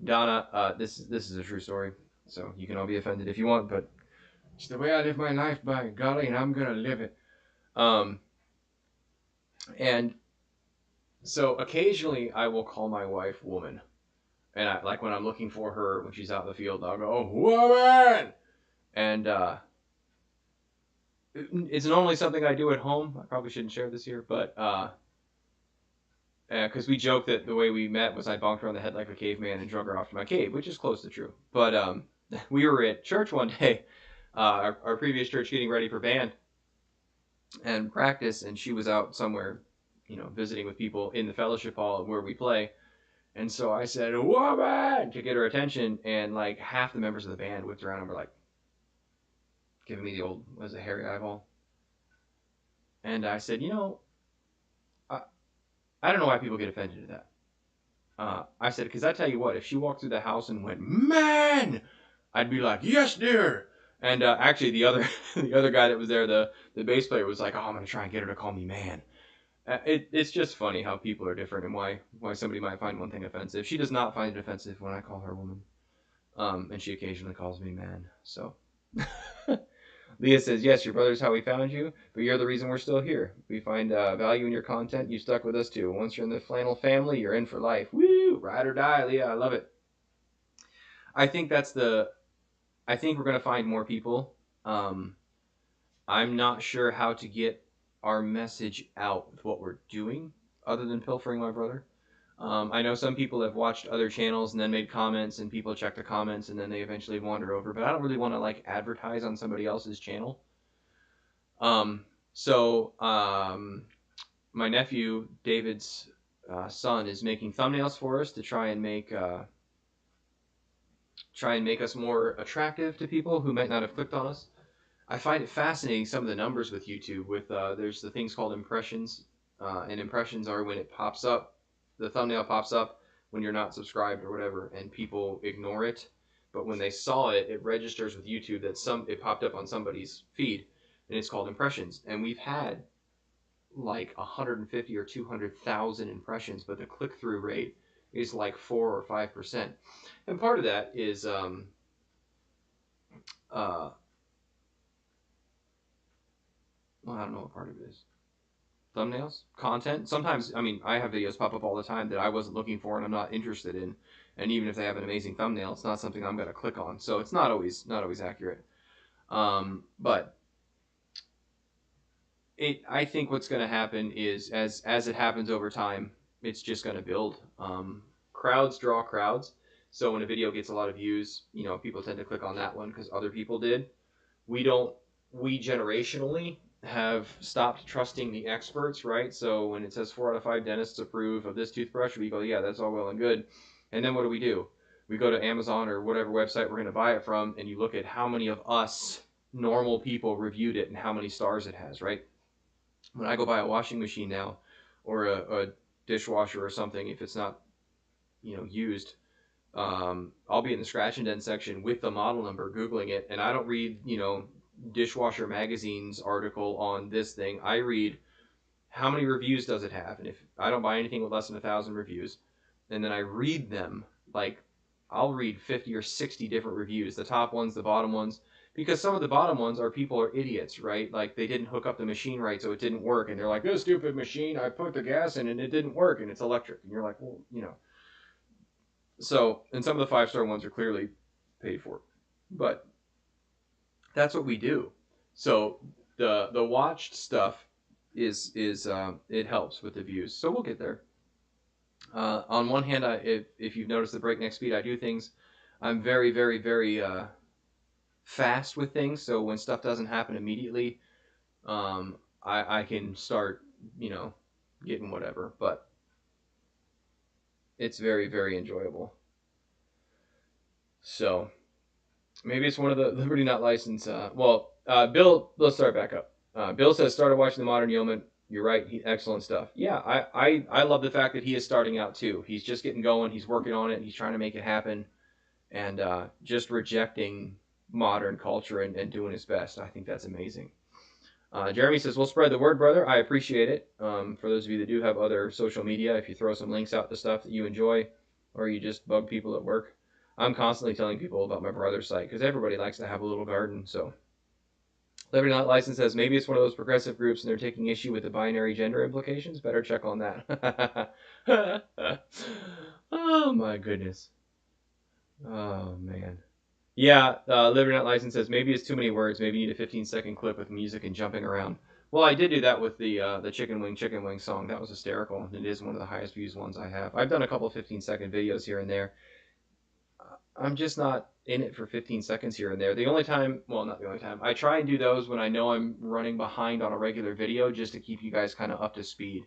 Donna, this is a true story, so you can all be offended if you want, but it's the way I live my life, by golly, and I'm gonna live it. And so occasionally I will call my wife woman. And I, like when I'm looking for her when she's out in the field, I'll go, woman! And it's normally something I do at home. I probably shouldn't share this here, but because we joke that the way we met was I bonked her on the head like a caveman and drug her off to my cave, which is close to true. But we were at church one day, our previous church, getting ready for band and practice, and she was out somewhere, visiting with people in the fellowship hall where we play. And so I said, woman, to get her attention, and like half the members of the band whipped around and were like, giving me the old, was it hairy eyeball? And I said, I don't know why people get offended at that. I said, because I tell you what, if she walked through the house and went, man, I'd be like, yes, dear. And actually, the other guy that was there, the bass player, was like, oh, I'm going to try and get her to call me man. It's just funny how people are different and why somebody might find one thing offensive. She does not find it offensive when I call her woman. And she occasionally calls me man. So Leah says, yes, your brother's how we found you, but you're the reason we're still here. We find value in your content. You stuck with us too. Once you're in the flannel family, you're in for life. Woo! Ride or die, Leah. I love it. I think we're going to find more people. I'm not sure how to get our message out with what we're doing other than pilfering my brother. I know some people have watched other channels and then made comments, and people check the comments and then they eventually wander over, but I don't really want to like advertise on somebody else's channel. So my nephew David's son is making thumbnails for us to try and make us more attractive to people who might not have clicked on us. I find it fascinating, some of the numbers with YouTube. With there's the things called impressions, and impressions are when it pops up, the thumbnail pops up when you're not subscribed or whatever, and people ignore it. But when they saw it, it registers with YouTube that it popped up on somebody's feed, and it's called impressions. And we've had like 150 or 200,000 impressions, but the click-through rate is like 4 or 5%. And part of that is well, I don't know what part of it is. thumbnails, content. Sometimes, I mean, I have videos pop up all the time that I wasn't looking for and I'm not interested in. And even if they have an amazing thumbnail, it's not something I'm going to click on. So it's not always accurate. But I think what's going to happen is as it happens over time, it's just going to build. Crowds draw crowds. So when a video gets a lot of views, people tend to click on that one because other people did. We don't. We generationally have stopped trusting the experts, right? So when it says 4 out of 5 dentists approve of this toothbrush, we go, yeah, that's all well and good. And then what do? We go to Amazon or whatever website we're going to buy it from, and you look at how many of us normal people reviewed it and how many stars it has, right? When I go buy a washing machine now, or a dishwasher or something, if it's not, used, I'll be in the scratch and dent section with the model number, Googling it, and I don't read, Dishwasher Magazine's article on this thing. I read how many reviews does it have, and if I don't buy anything with less than 1,000 reviews, and then I read them, like I'll read 50 or 60 different reviews, the top ones, the bottom ones, because some of the bottom ones are people are idiots, right? Like they didn't hook up the machine right, so it didn't work, and they're like, this stupid machine, I put the gas in and it didn't work, and it's electric, and you're like, well, So, and some of the 5-star ones are clearly paid for, but that's what we do. So the watched stuff is it helps with the views. So we'll get there. On one hand, if you've noticed the breakneck speed I do things, I'm very, very, very fast with things. So when stuff doesn't happen immediately, I can start, getting whatever. But it's very, very enjoyable. So maybe it's one of the Liberty Not License. Bill, let's start back up. Bill says, started watching The Modern Yeoman. You're right. Excellent stuff. Yeah, I love the fact that he is starting out too. He's just getting going. He's working on it. He's trying to make it happen. And just rejecting modern culture and doing his best. I think that's amazing. Jeremy says, we'll spread the word, brother. I appreciate it. For those of you that do have other social media, if you throw some links out to stuff that you enjoy or you just bug people at work, I'm constantly telling people about my brother's site because everybody likes to have a little garden. So, Liberty Not License says maybe it's one of those progressive groups and they're taking issue with the binary gender implications. Better check on that. Oh my goodness. Oh man. Yeah, Liberty Not License says maybe it's too many words. Maybe you need a 15-second clip with music and jumping around. Well, I did do that with the Chicken Wing song. That was hysterical. It is one of the highest views ones I have. I've done a couple of 15-second videos here and there. I'm just not in it for 15 seconds here and there. The only time, well, not the only time, I try and do those when I know I'm running behind on a regular video just to keep you guys kind of up to speed.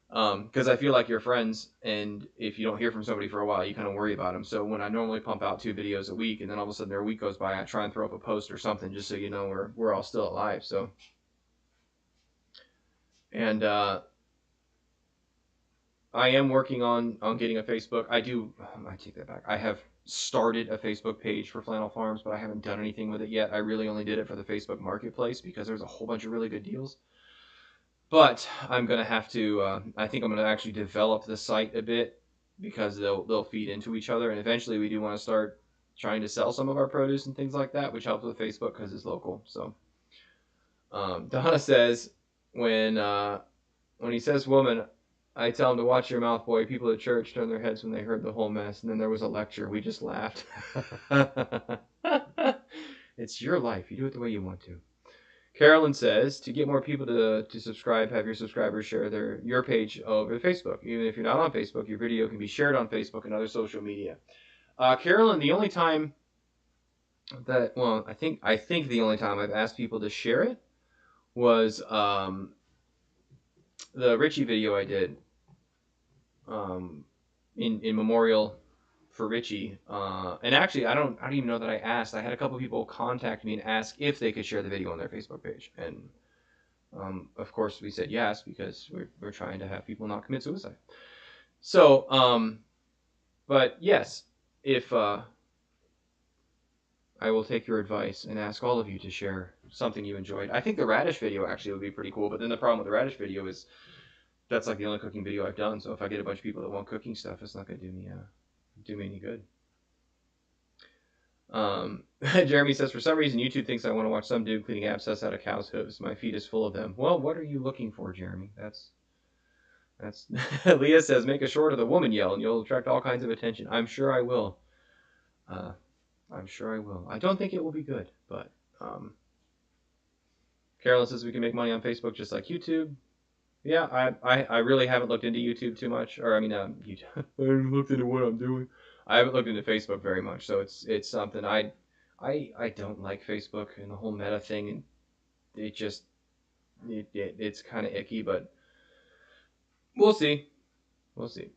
Because I feel like you're friends, and if you don't hear from somebody for a while, you kind of worry about them. So when I normally pump out 2 videos a week, and then all of a sudden their week goes by, I try and throw up a post or something just so you know we're all still alive. So, and I am working on getting a Facebook. I take that back. I have started a Facebook page for Flannel Farms, but I haven't done anything with it yet. I really only did it for the Facebook Marketplace because there's a whole bunch of really good deals. But I'm going to have to, I think I'm going to actually develop the site a bit because they'll feed into each other. And eventually we do want to start trying to sell some of our produce and things like that, which helps with Facebook because it's local. So Donna says, when he says woman, I tell him to watch your mouth, boy. People at church turned their heads when they heard the whole mess. And then there was a lecture. We just laughed. It's your life. You do it the way you want to. Carolyn says, to get more people to subscribe, have your subscribers share your page over Facebook. Even if you're not on Facebook, your video can be shared on Facebook and other social media. Carolyn, the only time that, well, I think the only time I've asked people to share it was the Richie video I did in memorial for Richie. And actually, I don't even know that I asked. I had a couple people contact me and ask if they could share the video on their Facebook page. And of course, we said yes because we're trying to have people not commit suicide. So, but yes, if I will take your advice and ask all of you to share something you enjoyed. I think the radish video actually would be pretty cool. But then the problem with the radish video is that's like the only cooking video I've done. So if I get a bunch of people that want cooking stuff, it's not going to do me any good. Jeremy says, for some reason, YouTube thinks I want to watch some dude cleaning abscess out of cow's hooves. My feed is full of them. Well, what are you looking for, Jeremy? That's. Leah says, make a short of the woman yell, and you'll attract all kinds of attention. I'm sure I will. Uh, I'm sure I will. I don't think it will be good, but Carolyn says we can make money on Facebook just like YouTube. Yeah, I really haven't looked into YouTube too much, or I mean, YouTube. I haven't looked into what I'm doing. I haven't looked into Facebook very much, so it's something I don't like Facebook and the whole meta thing, and it just it's kind of icky, but we'll see. We'll see.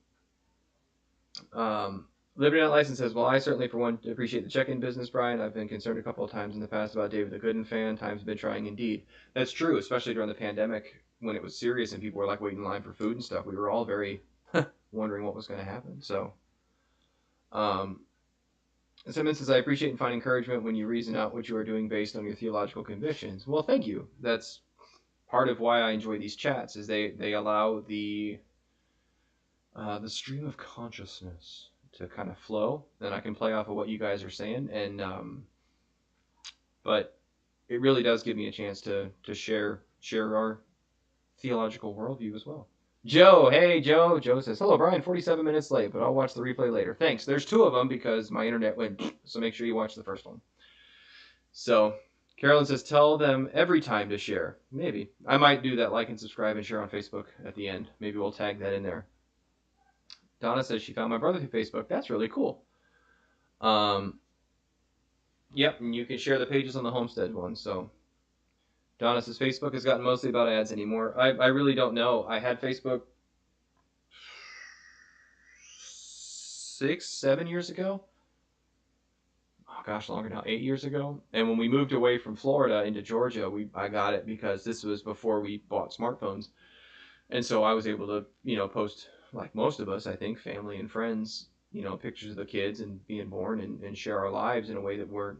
Liberty Not License says, well, I certainly, for one, appreciate the check-in business, Brian. I've been concerned a couple of times in the past about David the Gooden fan. Time's been trying indeed. That's true, especially during the pandemic when it was serious and people were like waiting in line for food and stuff. We were all very wondering what was going to happen. So, Simmons says, I appreciate and find encouragement when you reason out what you are doing based on your theological convictions. Well, thank you. That's part of why I enjoy these chats, is they allow the stream of consciousness to kind of flow, and I can play off of what you guys are saying, and but it really does give me a chance to share our theological worldview as well. Joe, hey Joe. Joe says, hello Brian, 47 minutes late, but I'll watch the replay later. Thanks. There's two of them because my internet went, so make sure you watch the first one. So Carolyn says, tell them every time to share. Maybe. I might do that, like and subscribe and share on Facebook at the end. Maybe we'll tag that in there. Donna says she found my brother through Facebook. That's really cool. Yep, and you can share the pages on the Homestead one. So Donna says Facebook has gotten mostly about ads anymore. I really don't know. I had Facebook 6-7 years ago. Oh gosh, longer now, 8 years ago. And when we moved away from Florida into Georgia, I got it because this was before we bought smartphones, and so I was able to post, like most of us, I think, family and friends, pictures of the kids and being born, and share our lives in a way that weren't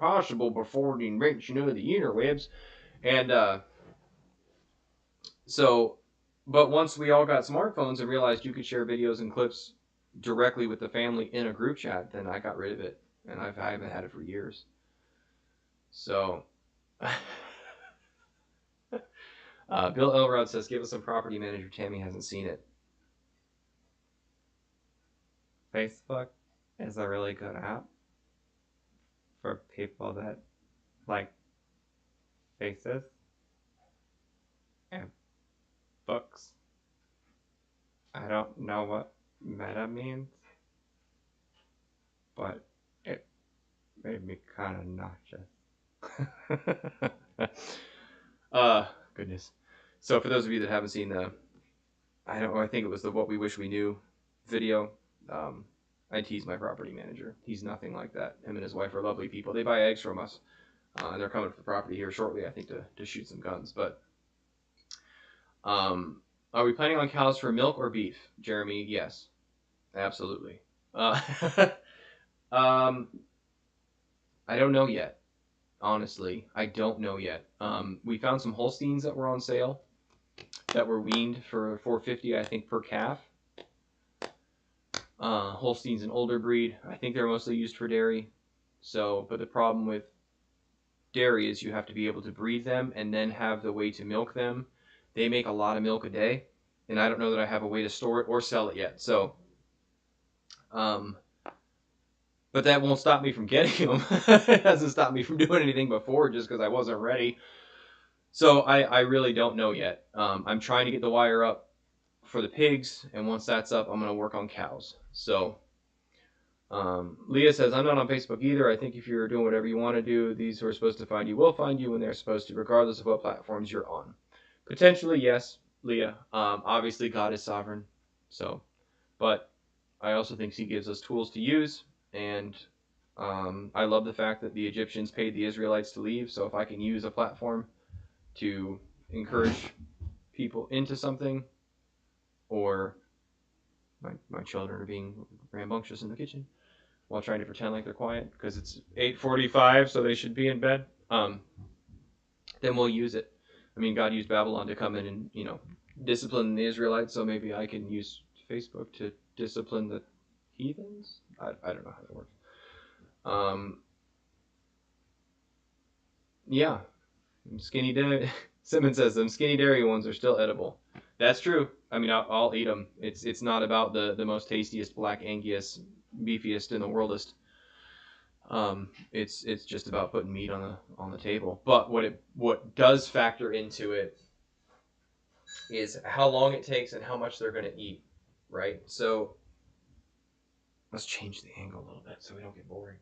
possible before the invention of the interwebs. And but once we all got smartphones and realized you could share videos and clips directly with the family in a group chat, then I got rid of it, and I haven't had it for years. So Bill Elrod says, give us some property manager. Tammy hasn't seen it. Facebook is a really good app for people that like faces and books. I don't know what meta means, but it made me kind of nauseous. Goodness. So for those of you that haven't seen I think it was the What We Wish We Knew video. I tease my property manager. He's nothing like that. Him and his wife are lovely people. They buy eggs from us, and they're coming to the property here shortly, I think, to shoot some guns. But are we planning on cows for milk or beef, Jeremy? Yes, absolutely. I don't know yet. Honestly, I don't know yet. We found some Holsteins that were on sale that were weaned for $4.50, I think, per calf. Holstein's an older breed. I think they're mostly used for dairy. But the problem with dairy is you have to be able to breed them and then have the way to milk them. They make a lot of milk a day, and I don't know that I have a way to store it or sell it yet. So, but that won't stop me from getting them. It hasn't stopped me from doing anything before just because I wasn't ready. So I really don't know yet. I'm trying to get the wire up for the pigs, and once that's up, I'm going to work on cows. So Leah says, I'm not on Facebook either. I think if you're doing whatever you want to do, these who are supposed to find you will find you when they're supposed to, regardless of what platforms you're on. Potentially, yes, Leah. Obviously, God is sovereign. But I also think he gives us tools to use, and I love the fact that the Egyptians paid the Israelites to leave. So if I can use a platform to encourage people into something, or my children are being rambunctious in the kitchen while trying to pretend like they're quiet because it's 8:45, so they should be in bed, then we'll use it. I mean, God used Babylon to come in and, discipline the Israelites, so maybe I can use Facebook to discipline the heathens? I don't know how that works. Um, yeah, skinny dairy. Simmons says them skinny dairy ones are still edible. That's true. I mean, I'll eat them. It's not about the most tastiest black Angus, beefiest in the worldest. It's just about putting meat on the table. But what does factor into it is how long it takes and how much they're going to eat, right? So let's change the angle a little bit so we don't get boring.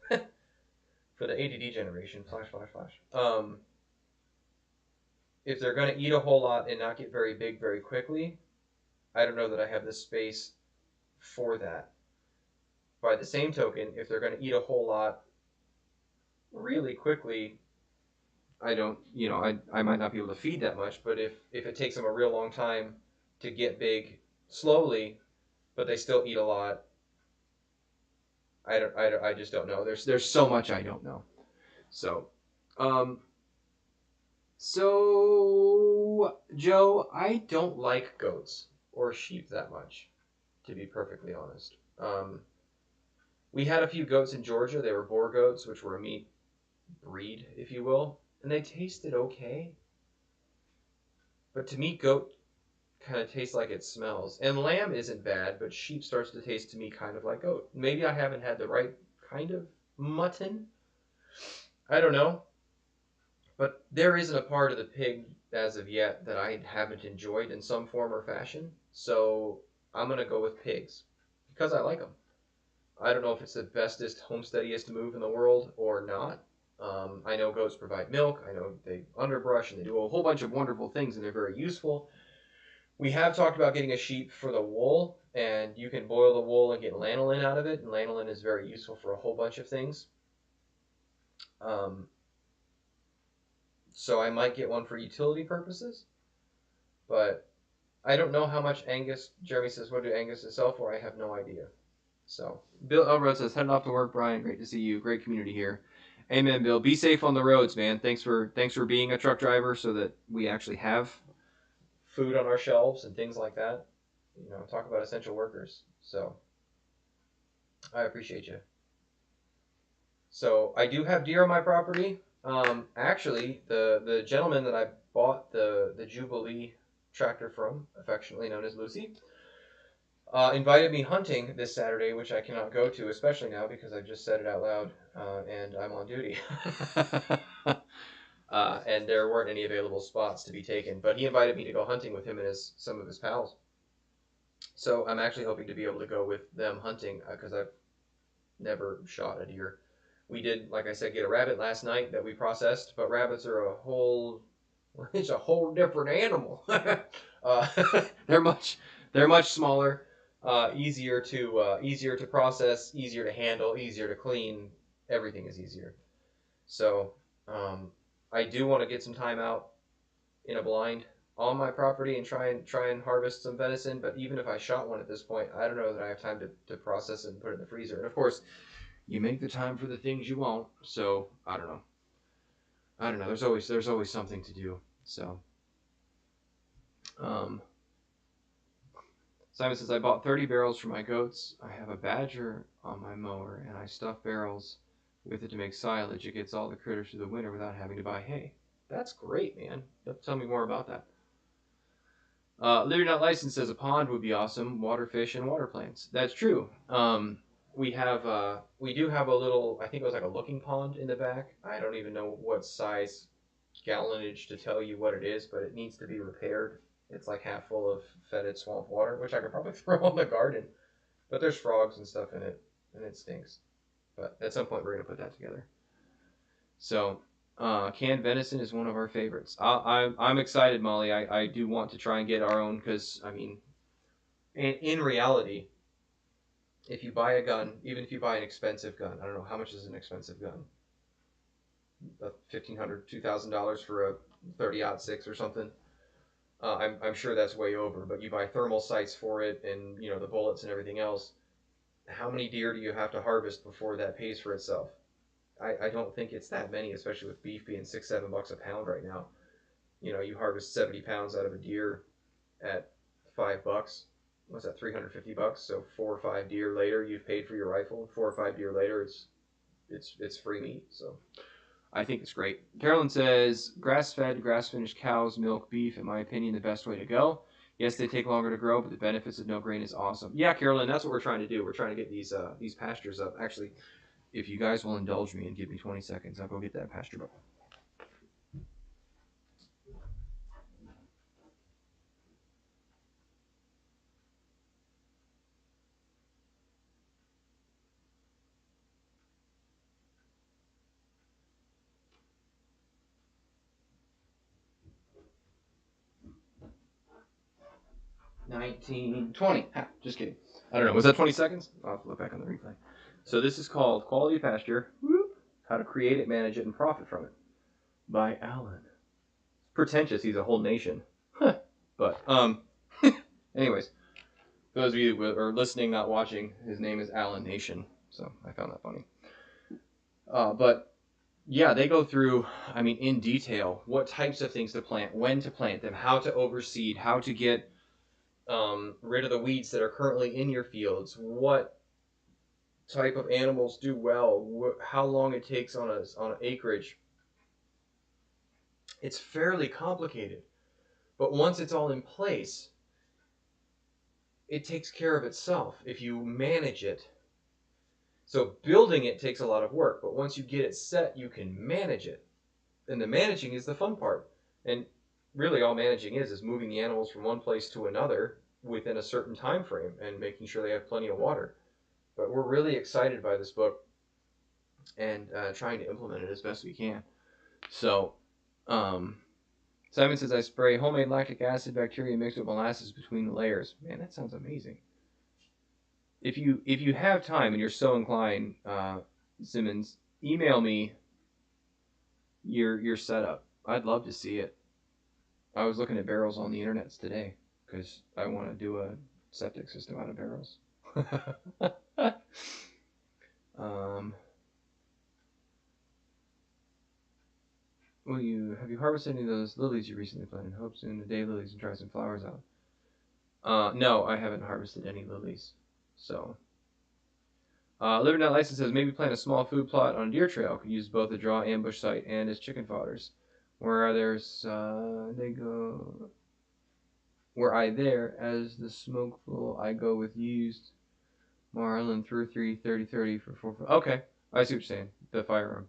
For the ADD generation, flash, flash, flash. If they're going to eat a whole lot and not get very big very quickly, I don't know that I have the space for that. By the same token, if they're going to eat a whole lot really quickly, I don't, I might not be able to feed that much. But if it takes them a real long time to get big slowly, but they still eat a lot, I just don't know. There's so much I don't know. So, um, so Joe, I don't like goats or sheep that much, to be perfectly honest. We had a few goats in Georgia. They were Boer goats, which were a meat breed, if you will, and they tasted okay. But to me, goat kind of tastes like it smells. And lamb isn't bad, but sheep starts to taste to me kind of like goat. Maybe I haven't had the right kind of mutton. I don't know. But there isn't a part of the pig as of yet that I haven't enjoyed in some form or fashion. So I'm going to go with pigs because I like them. I don't know if it's the bestest, homesteadiest move in the world or not. I know goats provide milk. I know they underbrush and they do a whole bunch of wonderful things and they're very useful. We have talked about getting a sheep for the wool, and you can boil the wool and get lanolin out of it, and lanolin is very useful for a whole bunch of things. Um, so I might get one for utility purposes, but I don't know how much Angus. Jeremy says, "What do Angus sell for?" I have no idea. So Bill Elrod says, "Heading off to work, Brian. Great to see you. Great community here." Amen, Bill. Be safe on the roads, man. Thanks for being a truck driver, so that we actually have food on our shelves and things like that. Talk about essential workers. So I appreciate you. So I do have deer on my property. Actually, the gentleman that I bought the Jubilee tractor from, affectionately known as Lucy, invited me hunting this Saturday, which I cannot go to, especially now because I've just said it out loud and I'm on duty. And there weren't any available spots to be taken. But he invited me to go hunting with him and some of his pals. So I'm actually hoping to be able to go with them hunting because I've never shot a deer. We did, like I said, get a rabbit last night that we processed, but rabbits are it's a whole different animal. uh, they're much smaller, easier to process, easier to handle, easier to clean. Everything is easier. So I do want to get some time out in a blind on my property and try and harvest some venison. But even if I shot one at this point, I don't know that I have time to process it and put it in the freezer. And of course, you make the time for the things you won't. So I don't know. There's always something to do. So um, Simon says I bought 30 barrels for my goats. I have a badger on my mower, and I stuff barrels with it to make silage. It gets all the critters through the winter without having to buy hay. That's great, man. Tell me more about that. Liberty Not Licensed says a pond would be awesome. Water fish and water plants. That's true. We do have a little, I think it was like a looking pond in the back. I don't even know what size gallonage to tell you what it is, but it needs to be repaired. It's like half full of fetid swamp water, which I could probably throw on the garden. But there's frogs and stuff in it, and it stinks. But at some point we're gonna put that together. So canned venison is one of our favorites. I'm excited, Molly. I do want to try and get our own because, I mean, in reality, if you buy a gun, even if you buy an expensive gun, I don't know, how much is an expensive gun? $1,500, $2,000 for a 30-06 or something. I'm sure that's way over, but you buy thermal sights for it and, the bullets and everything else. How many deer do you have to harvest before that pays for itself? I don't think it's that many, especially with beef being $6-7 a pound right now. You harvest 70 pounds out of a deer at $5. what's that, $350? So 4 or 5 deer later, you've paid for your rifle. 4 or 5 deer later, it's free meat. So I think it's great. Carolyn says, grass-fed, grass-finished cows, milk, beef, in my opinion, the best way to go. Yes, they take longer to grow, but the benefits of no grain is awesome. Yeah, Carolyn, that's what we're trying to do. We're trying to get these pastures up. Actually, if you guys will indulge me and give me 20 seconds, I'll go get that pasture up. $19.20. Just kidding. I don't know. Was that 20 seconds? I'll have to look back on the replay. So this is called Quality Pasture. How to Create It, Manage It, and Profit from It by Alan. It's pretentious. He's a whole nation. But anyways, for those of you who are listening, not watching, his name is Alan Nation. So I found that funny. But yeah, they go through, I mean, in detail, what types of things to plant, when to plant them, how to overseed, how to get rid of the weeds that are currently in your fields, what type of animals do well, how long it takes on an acreage. It's fairly complicated, but once it's all in place, it takes care of itself if you manage it. So building it takes a lot of work, but once you get it set, you can manage it. And the managing is the fun part. And really all managing is moving the animals from one place to another within a certain time frame and making sure they have plenty of water. But we're really excited by this book and trying to implement it as best we can. So Simon says, I spray homemade lactic acid bacteria mixed with molasses between the layers. Man, that sounds amazing. If you have time and you're so inclined, Simmons, email me your setup. I'd love to see it. I was looking at barrels on the internet today because I want to do a septic system out of barrels. Have you harvested any of those lilies you recently planted? Hope soon to day lilies and try some flowers out. No, I haven't harvested any lilies. So, Liver Not License says maybe plant a small food plot on a deer trail. Could use both a draw ambush site and as chicken fodders. Where I there as the smoke full I go with used Marlin through 30 for 4. Okay, I see what you're saying. The firearm,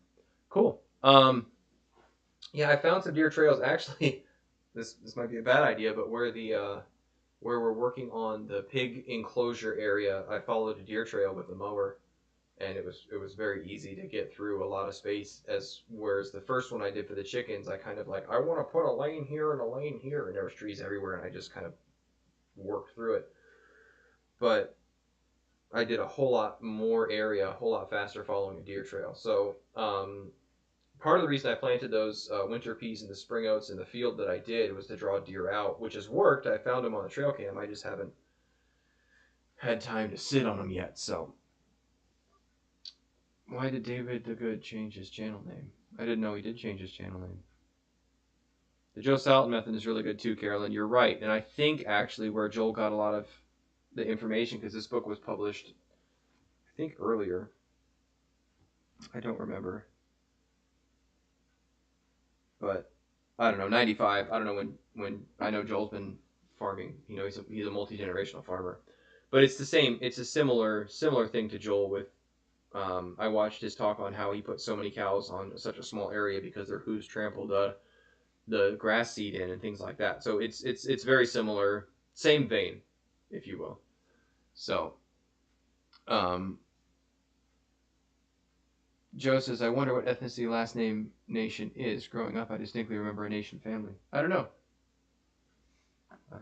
cool. Yeah, I found some deer trails. Actually, this might be a bad idea, but where we're working on the pig enclosure area, I followed a deer trail with a mower, and it was very easy to get through a lot of space. Whereas the first one I did for the chickens, I kind of like, I want to put a lane here and a lane here, and there was trees everywhere, and I just kind of worked through it. But I did a whole lot more area, a whole lot faster following a deer trail. So part of the reason I planted those winter peas and the spring oats in the field that I did was to draw deer out, which has worked. I found them on the trail cam. I just haven't had time to sit on them yet. So why did David the Good change his channel name? I didn't know he did change his channel name. The Joe Salatin method is really good too, Carolyn. You're right. And I think actually where Joel got a lot of the information, because this book was published, I think earlier. I don't remember. But I don't know, 95. I don't know when I know Joel's been farming. You know, he's a multi-generational farmer. But it's the same. It's a similar thing to Joel with. I watched his talk on how he put so many cows on such a small area because their hooves trampled the grass seed in and things like that. So it's very similar, same vein, if you will. So, Joe says, I wonder what ethnicity last name nation is. Growing up, I distinctly remember a nation family. I don't know. I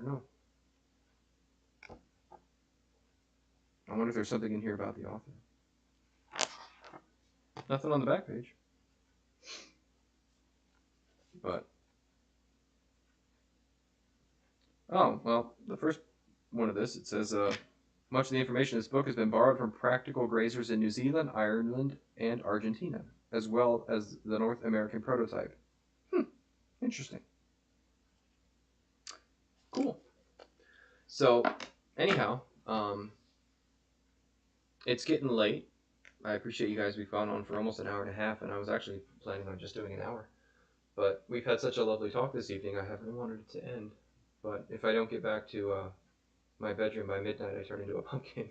wonder if there's something in here about the author. Nothing on the back page. But, oh, well, the first one of this, it says, much of the information in this book has been borrowed from practical grazers in New Zealand, Ireland, and Argentina, as well as the North American prototype. Interesting. Cool. So, anyhow, it's getting late. I appreciate you guys. We've gone on for almost an hour and a half, and I was actually planning on just doing an hour. But we've had such a lovely talk this evening, I haven't wanted it to end. But if I don't get back to my bedroom by midnight, I turn into a pumpkin.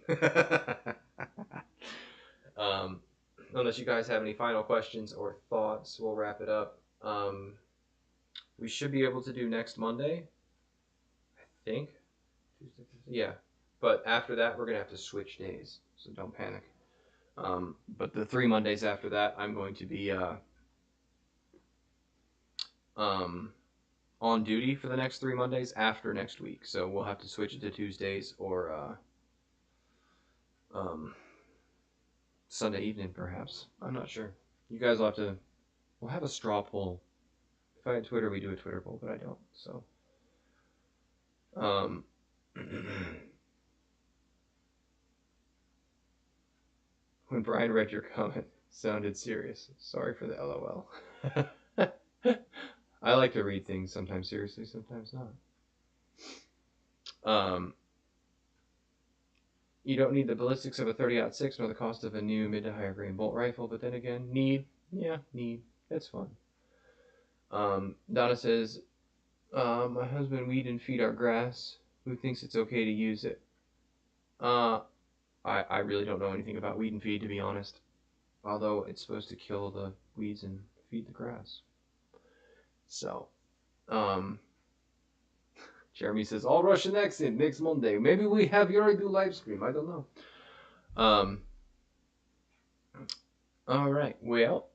um, unless you guys have any final questions or thoughts, we'll wrap it up. We should be able to do next Monday, I think. Yeah. But after that, we're going to have to switch days, so don't panic. But the 3 Mondays after that, I'm going to be um, on duty for the next 3 Mondays after next week. So we'll have to switch it to Tuesdays or Sunday evening, perhaps. I'm not sure. You guys will have to. We'll have a straw poll. If I had Twitter, we do a Twitter poll, but I don't. So, um, when Brian read your comment, sounded serious. Sorry for the LOL. I like to read things sometimes seriously, sometimes not. You don't need the ballistics of a 30-06 nor the cost of a new mid to higher grain bolt rifle, but then again, need. Yeah, need. That's fun. Donna says, my husband weed and feed our grass. Who thinks it's okay to use it? I really don't know anything about weed and feed, to be honest. Although it's supposed to kill the weeds and feed the grass. So, Jeremy says, all Russian accent next Monday. Maybe we have you already do live stream. I don't know. All right. Well,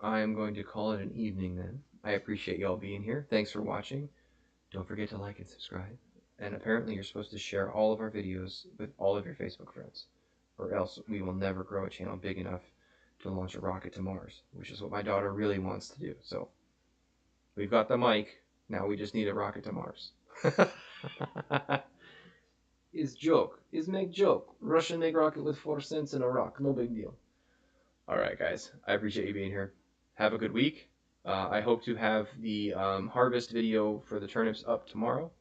I am going to call it an evening then. I appreciate y'all being here. Thanks for watching. Don't forget to like and subscribe. And apparently you're supposed to share all of our videos with all of your Facebook friends, or else we will never grow a channel big enough to launch a rocket to Mars, which is what my daughter really wants to do. So we've got the mic. Now we just need a rocket to Mars. Is joke. Is make joke. Russian make rocket with 4 cents and a rock. No big deal. All right, guys. I appreciate you being here. Have a good week. I hope to have the harvest video for the turnips up tomorrow.